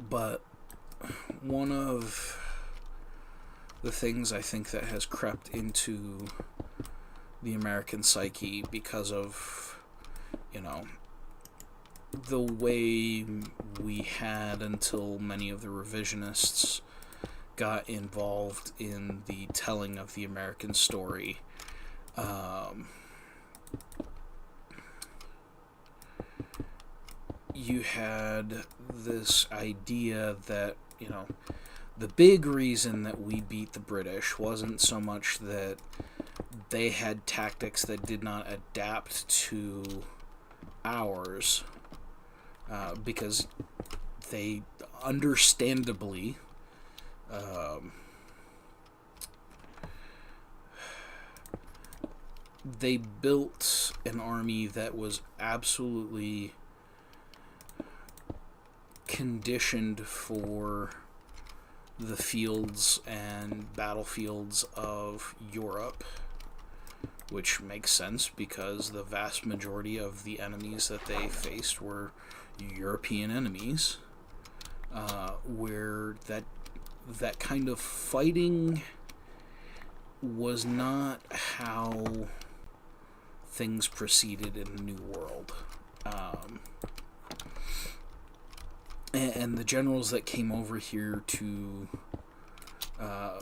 S1: But one of the things I think that has crept into the American psyche because of, the way we had until many of the revisionists got involved in the telling of the American story. You had this idea that, the big reason that we beat the British wasn't so much that they had tactics that did not adapt to ours, because they understandably they built an army that was absolutely conditioned for the fields and battlefields of Europe, which makes sense because the vast majority of the enemies that they faced were European enemies, where that kind of fighting was not how things proceeded in the New World. And the generals that came over here to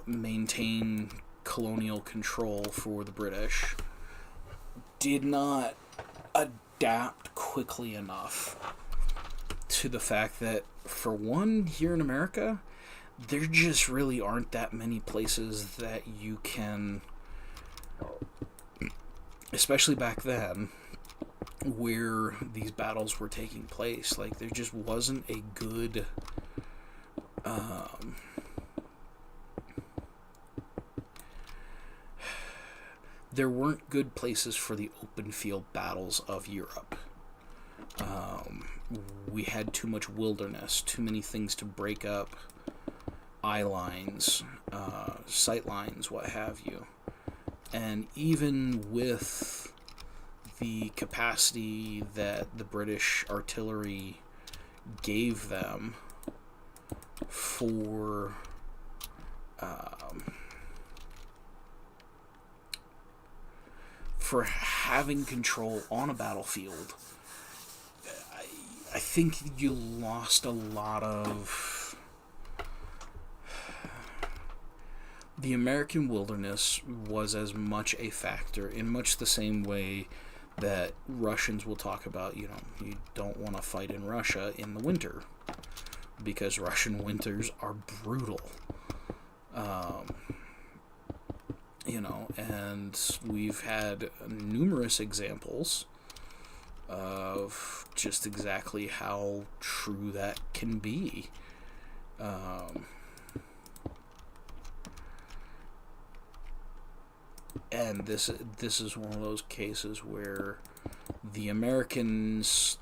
S1: maintain colonial control for the British did not adapt quickly enough to the fact that, for one, here in America, there just really aren't that many places that you can, especially back then, where these battles were taking place. Like, there just wasn't a good there weren't good places for the open field battles of Europe. We had too much wilderness, too many things to break up eye lines, sight lines, what have you. And even with the capacity that the British artillery gave them for having control on a battlefield, I think you lost a lot of the American wilderness was as much a factor in much the same way that Russians will talk about, you don't want to fight in Russia in the winter because Russian winters are brutal. And we've had numerous examples of just exactly how true that can be. And this is one of those cases where the Americans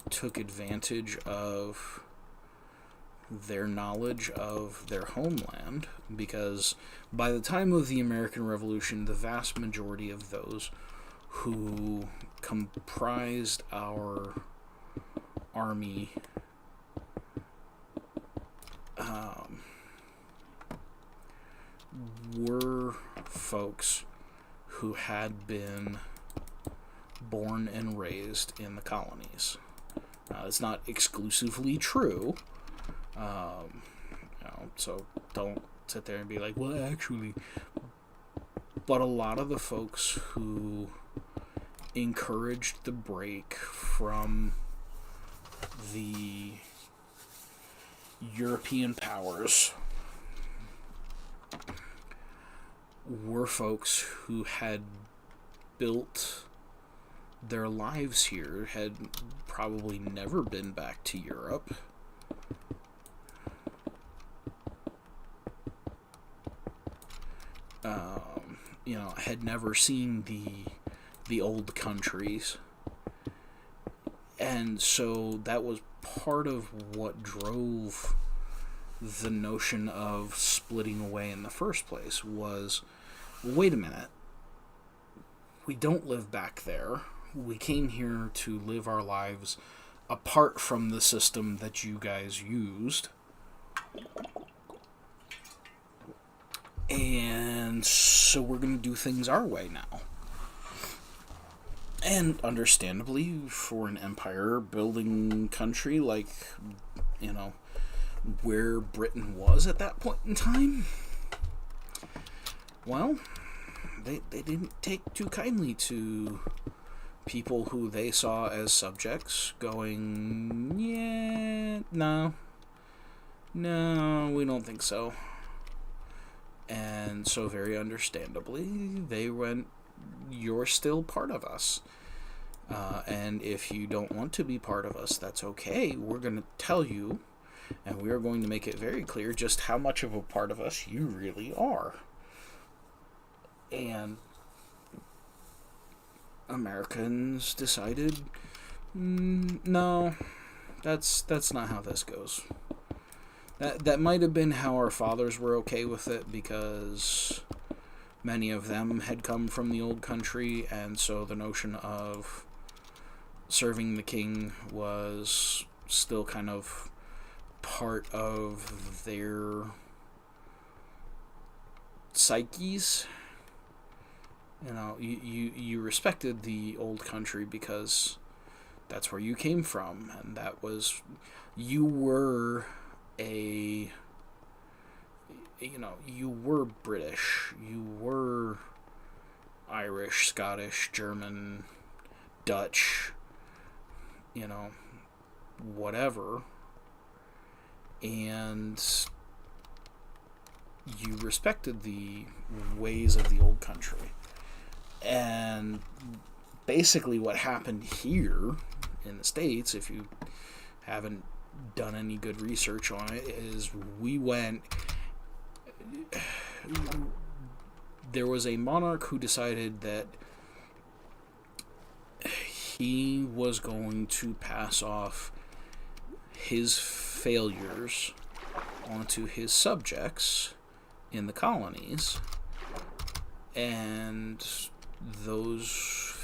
S1: took advantage of their knowledge of their homeland, because by the time of the American Revolution, the vast majority of those who comprised our army were folks who had been born and raised in the colonies. It's not exclusively true, so don't sit there and be like, well, actually. But a lot of the folks who encouraged the break from the European powers were folks who had built their lives here, had probably never been back to Europe. Had never seen the old countries. And so that was part of what drove the notion of splitting away in the first place was, wait a minute, we don't live back there. We came here to live our lives apart from the system that you guys used. And so we're going to do things our way now. And understandably, for an empire-building country like, where Britain was at that point in time, well, they didn't take too kindly to people who they saw as subjects going, yeah, no, we don't think so. And so very understandably, they went, you're still part of us. And if you don't want to be part of us, that's okay. We're going to tell you, and we are going to make it very clear just how much of a part of us you really are. And Americans decided, no, that's not how this goes. That might have been how our fathers were okay with it, because many of them had come from the old country, and so the notion of serving the king was still kind of part of their psyches. You respected the old country because that's where you came from, and that was, you were you were British, you were Irish, Scottish, German, Dutch, whatever, and you respected the ways of the old country. And basically what happened here in the States, if you haven't done any good research on it, is there was a monarch who decided that he was going to pass off his failures onto his subjects in the colonies, and those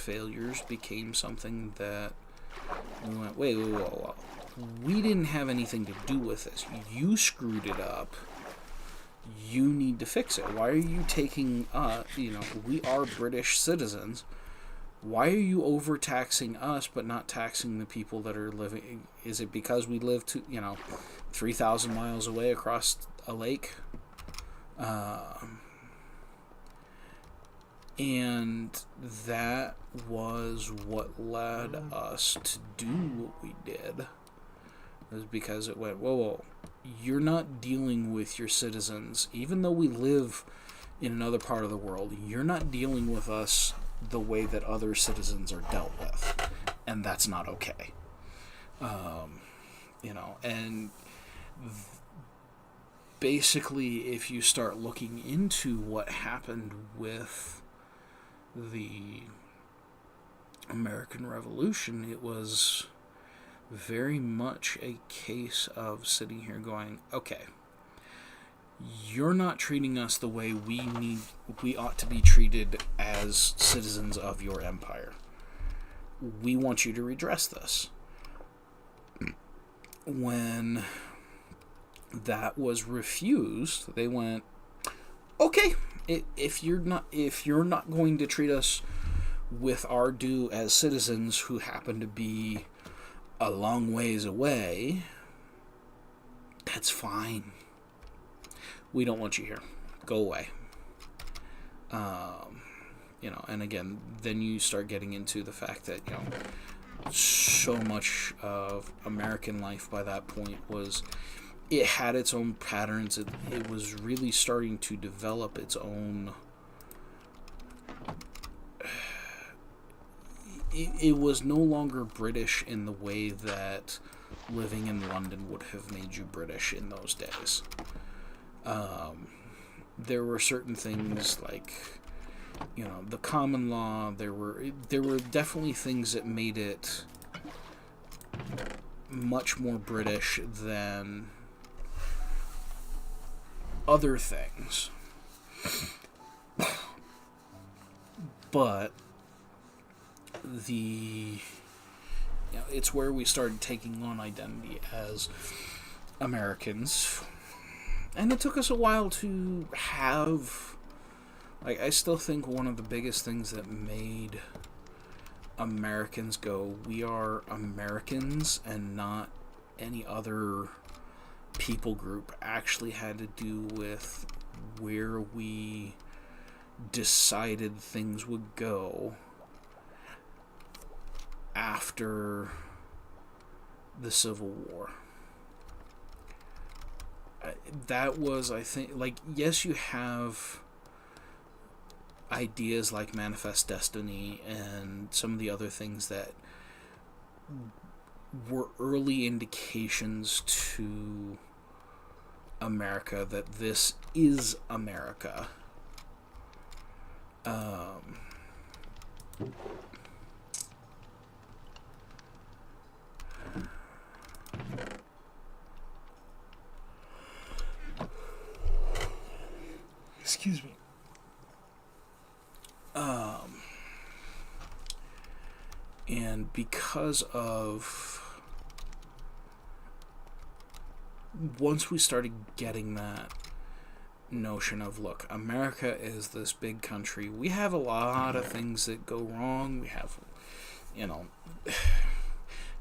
S1: failures became something that we went, wait, whoa. We didn't have anything to do with this. You screwed it up. You need to fix it. Why are you taking, we are British citizens. Why are you overtaxing us but not taxing the people that are living? Is it because we live 3,000 miles away across a lake? And that was what led us to do what we did. It was because it went, whoa, you're not dealing with your citizens. Even though we live in another part of the world, you're not dealing with us the way that other citizens are dealt with. And that's not okay. And basically, if you start looking into what happened with the American Revolution, it was very much a case of sitting here going, okay, you're not treating us the way we ought to be treated as citizens of your empire. We want you to redress this. When that was refused, they went, okay, if you're not going to treat us with our due as citizens who happen to be a long ways away, that's fine. We don't want you here. Go away. And again, then you start getting into the fact that, so much of American life by that point was, it had its own patterns. It was really starting to develop its own. It was no longer British in the way that living in London would have made you British in those days. There were certain things like, the common law. There were definitely things that made it much more British than other things. But it's where we started taking on identity as Americans. And it took us a while to have, I still think one of the biggest things that made Americans go, we are Americans and not any other people group, actually had to do with where we decided things would go after the Civil War. That was, I think, yes, you have ideas like Manifest Destiny and some of the other things that were early indications to America that this is America. Excuse me. And because of, once we started getting that notion of, look, America is this big country. We have a lot of things that go wrong. We have,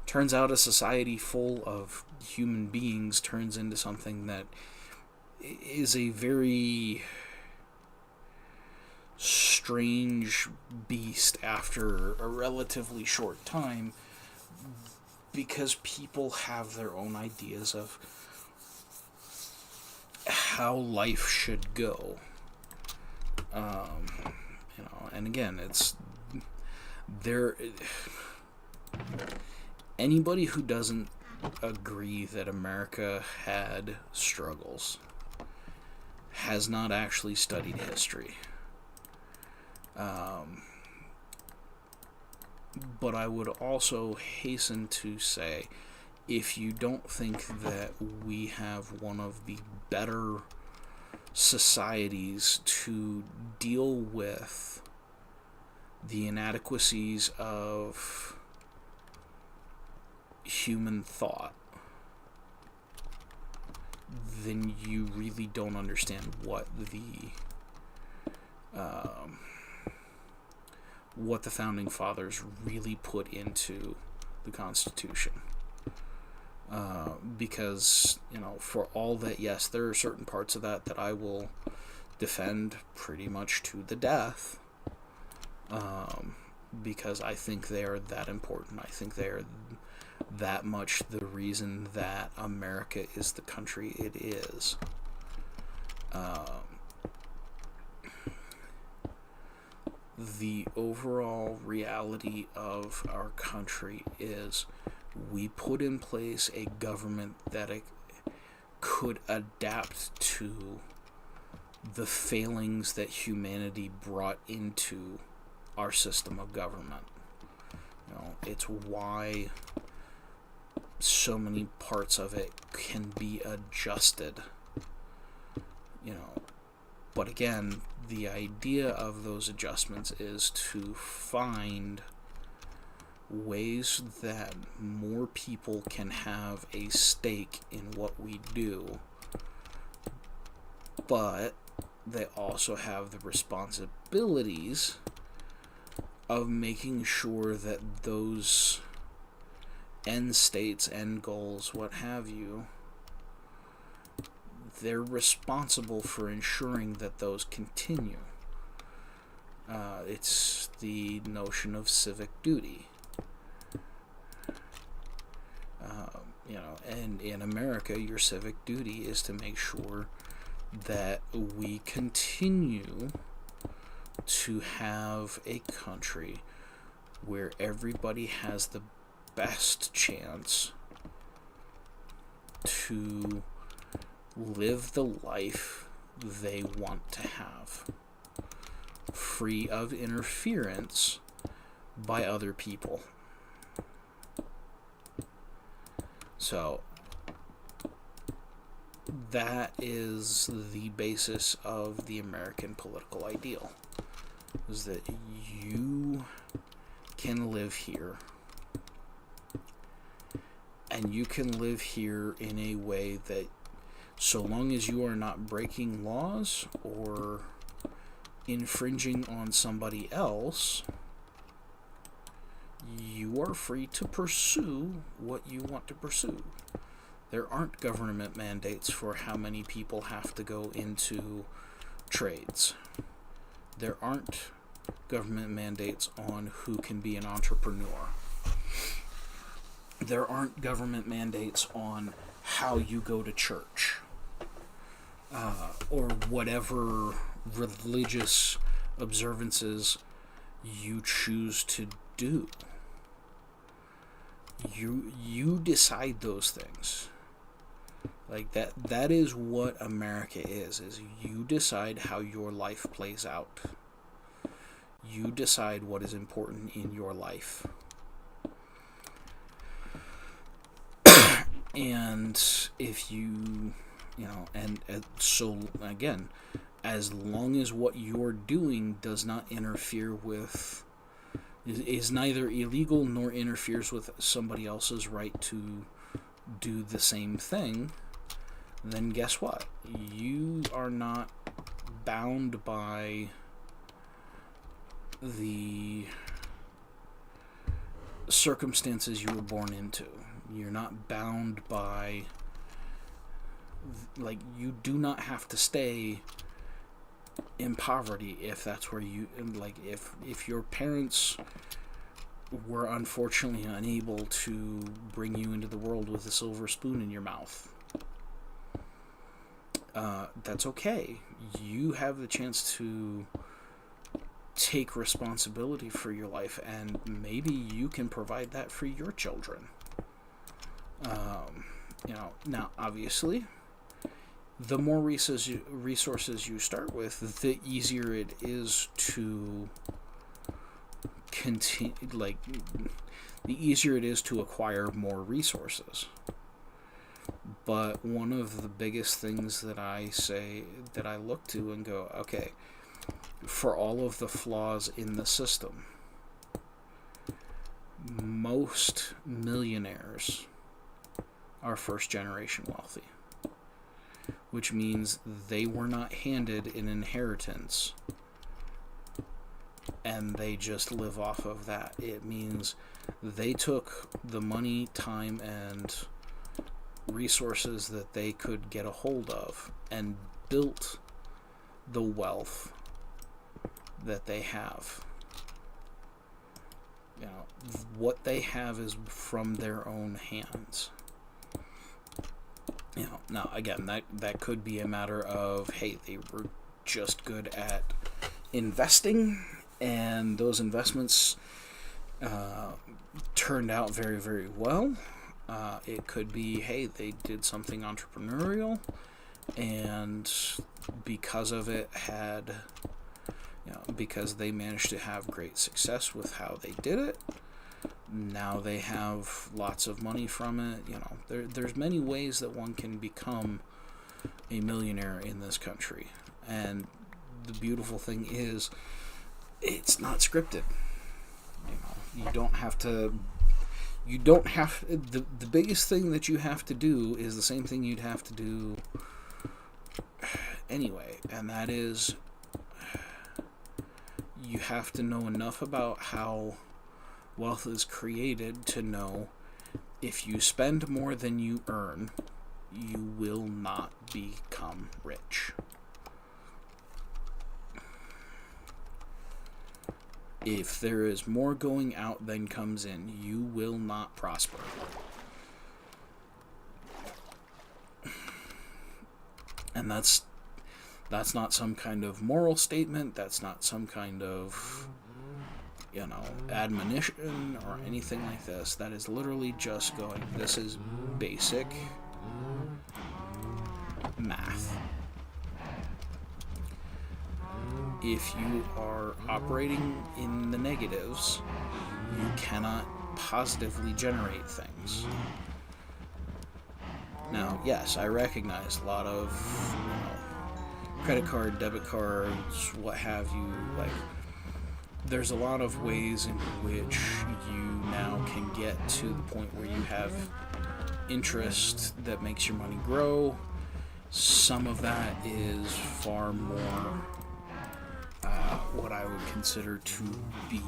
S1: turns out a society full of human beings turns into something that is a very strange beast after a relatively short time, because people have their own ideas of how life should go. And again, it's there. Anybody who doesn't agree that America had struggles has not actually studied history. But I would also hasten to say, if you don't think that we have one of the better societies to deal with the inadequacies of human thought, then you really don't understand what the founding fathers really put into the Constitution. Because, for all that, yes, there are certain parts of that I will defend pretty much to the death, because I think they are that important. I think they are that much the reason that America is the country it is. The overall reality of our country is we put in place a government that it could adapt to the failings that humanity brought into our system of government. It's why so many parts of it can be adjusted. But again, the idea of those adjustments is to find ways that more people can have a stake in what we do, but they also have the responsibilities of making sure that those end states, end goals, what have you, they're responsible for ensuring that those continue. It's the notion of civic duty. And in America, your civic duty is to make sure that we continue to have a country where everybody has the best chance to live the life they want to have, free of interference by other people. So that is the basis of the American political ideal, is that you can live here, and you can live here in a way that, so long as you are not breaking laws or infringing on somebody else, you are free to pursue what you want to pursue. There aren't government mandates for how many people have to go into trades. There aren't government mandates on who can be an entrepreneur. There aren't government mandates on how you go to church, or whatever religious observances you choose to do. You decide those things. Like that is what America is you decide how your life plays out. You decide what is important in your life. And if you so again, as long as what you're doing does not interfere with, is neither illegal nor interferes with somebody else's right to do the same thing, then guess what? You are not bound by the circumstances you were born into. You're not bound by, you do not have to stay in poverty if that's where you, if your parents were unfortunately unable to bring you into the world with a silver spoon in your mouth. That's okay. You have the chance to take responsibility for your life, and maybe you can provide that for your children. Now obviously, the more resources you start with, the easier it is to continue, the easier it is to acquire more resources. But one of the biggest things that I look to and go, okay, for all of the flaws in the system, most millionaires are first generation wealthy, which means they were not handed an inheritance and they just live off of that. It means they took the money, time, and resources that they could get a hold of and built the wealth that they have. You know, what they have is from their own hands. You know, now again, that could be a matter of, hey, they were just good at investing, and those investments turned out very, very well. It could be, hey, they did something entrepreneurial, and because of it had, because they managed to have great success with how they did it, now they have lots of money from it. There's many ways that one can become a millionaire in this country, and the beautiful thing is, it's not scripted. You don't have to. The biggest thing that you have to do is the same thing you'd have to do anyway, and that is, you have to know enough about how wealth is created to know if you spend more than you earn, you will not become rich. If there is more going out than comes in, you will not prosper. And that's not some kind of moral statement. That's not some kind of, admonition or anything like this. That is literally just going, this is basic math. If you are operating in the negatives, you cannot positively generate things. Now, yes, I recognize a lot of credit card, debit cards, what have you. Like, there's a lot of ways in which you now can get to the point where you have interest that makes your money grow. Some of that is far more what I would consider to be,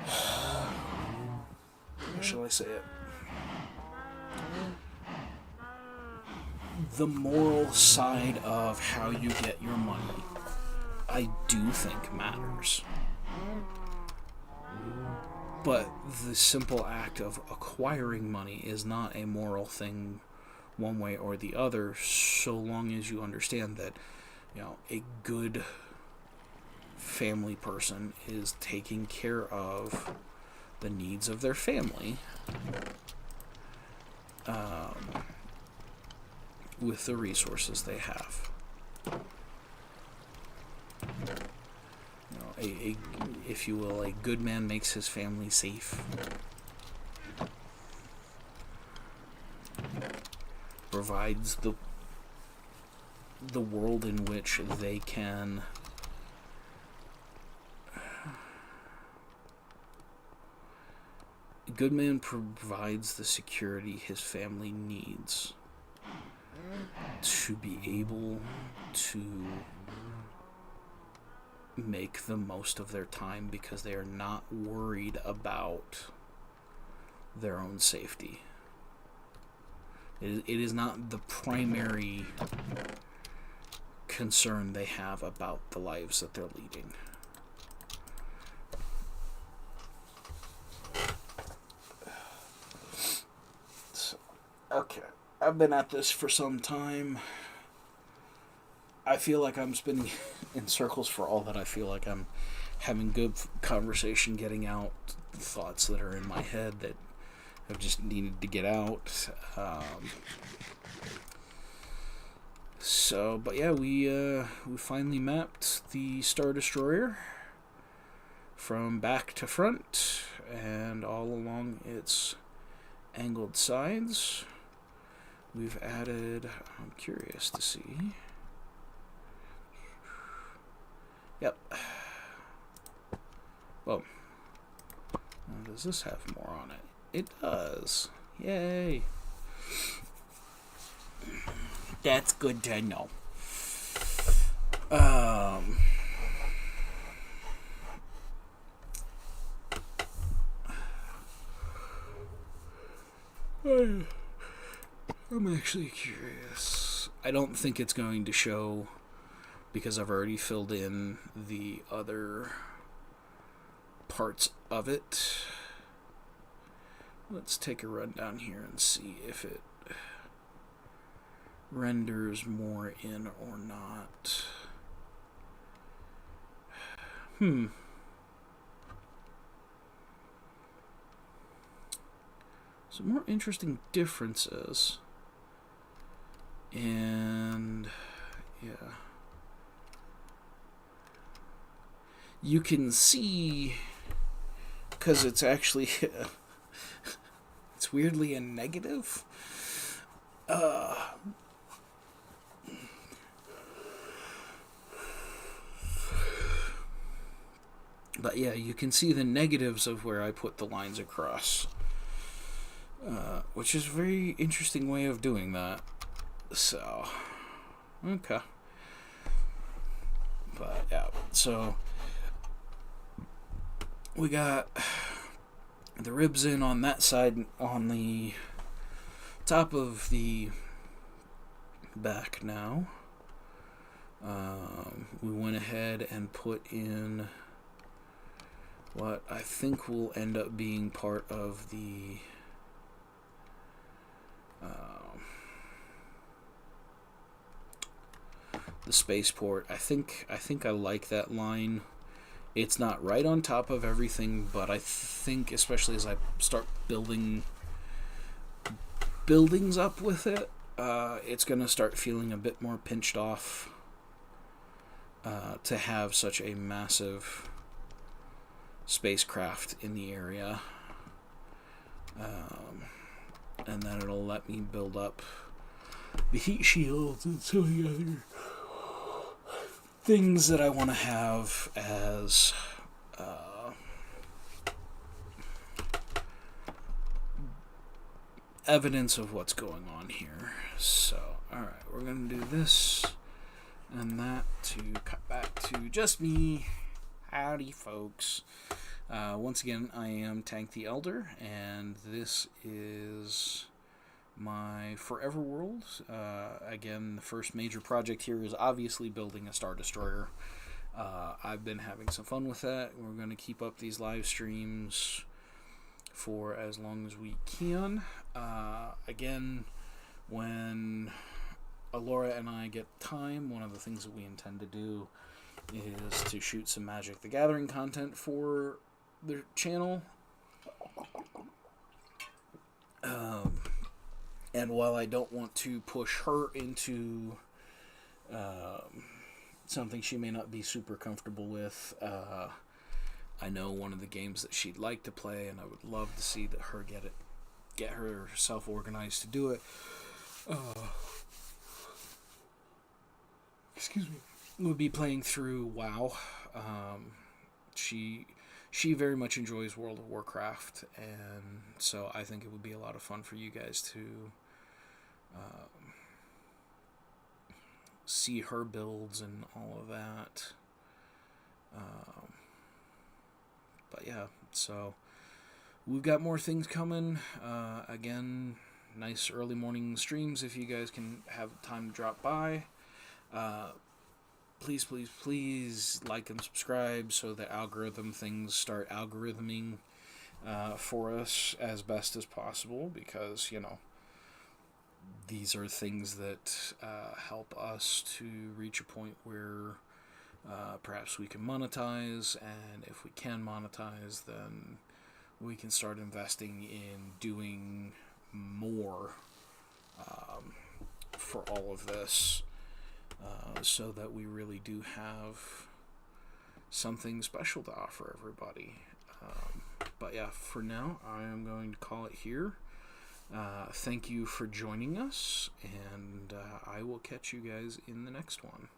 S1: how shall I say it? The moral side of how you get your money, I do think matters. But the simple act of acquiring money is not a moral thing one way or the other, so long as you understand that, a good family person is taking care of the needs of their family with the resources they have. If you will, a good man makes his family safe. Provides the world in which they can a good man provides the security his family needs to be able to make the most of their time, because they are not worried about their own safety. It is not the primary concern they have about the lives that they're leading. Okay, I've been at this for some time. I feel like I'm spinning in circles for all that. I feel like I'm having good conversation, getting out thoughts that are in my head that have just needed to get out. But yeah, we finally mapped the Star Destroyer from back to front and all along its angled sides. We've added, I'm curious to see. Yep. Boom. Does this have more on it? It does. Yay. That's good to know. I'm actually curious. I don't think it's going to show because I've already filled in the other parts of it. Let's take a run down here and see if it renders more in or not. Some more interesting differences. And yeah, you can see, because it's actually it's weirdly a negative. But yeah, you can see the negatives of where I put the lines across, which is a very interesting way of doing that. So, okay. But yeah, so we got the ribs in on that side, on the top of the back now. We went ahead and put in what I think will end up being part of the spaceport. I think I like that line. It's not right on top of everything, but I think, especially as I start building buildings up with it, it's going to start feeling a bit more pinched off to have such a massive spacecraft in the area. And then it'll let me build up the heat shields and some of the other things that I want to have as evidence of what's going on here. So, alright, we're going to do this and that to cut back to just me. Howdy, folks. Once again, I am TanktheElder, and this is my forever world. Again, the first major project here is obviously building a Star Destroyer. I've been having some fun with that. We're going to keep up these live streams for as long as we can. Again, when Alora and I get time, one of the things that we intend to do is to shoot some Magic the Gathering content for the channel. And while I don't want to push her into something she may not be super comfortable with, I know one of the games that she'd like to play, and I would love to see that her get herself organized to do it. Excuse me. Would be playing through WoW. She very much enjoys World of Warcraft, and so I think it would be a lot of fun for you guys to see her builds and all of that. But yeah, so we've got more things coming. Again, nice early morning streams if you guys can have time to drop by. Please, please, please like and subscribe so that things start algorithming for us as best as possible, because, you know, these are things that help us to reach a point where perhaps we can monetize, and if we can monetize, then we can start investing in doing more for all of this. So that we really do have something special to offer everybody. But yeah, for now, I am going to call it here. Thank you for joining us, and I will catch you guys in the next one.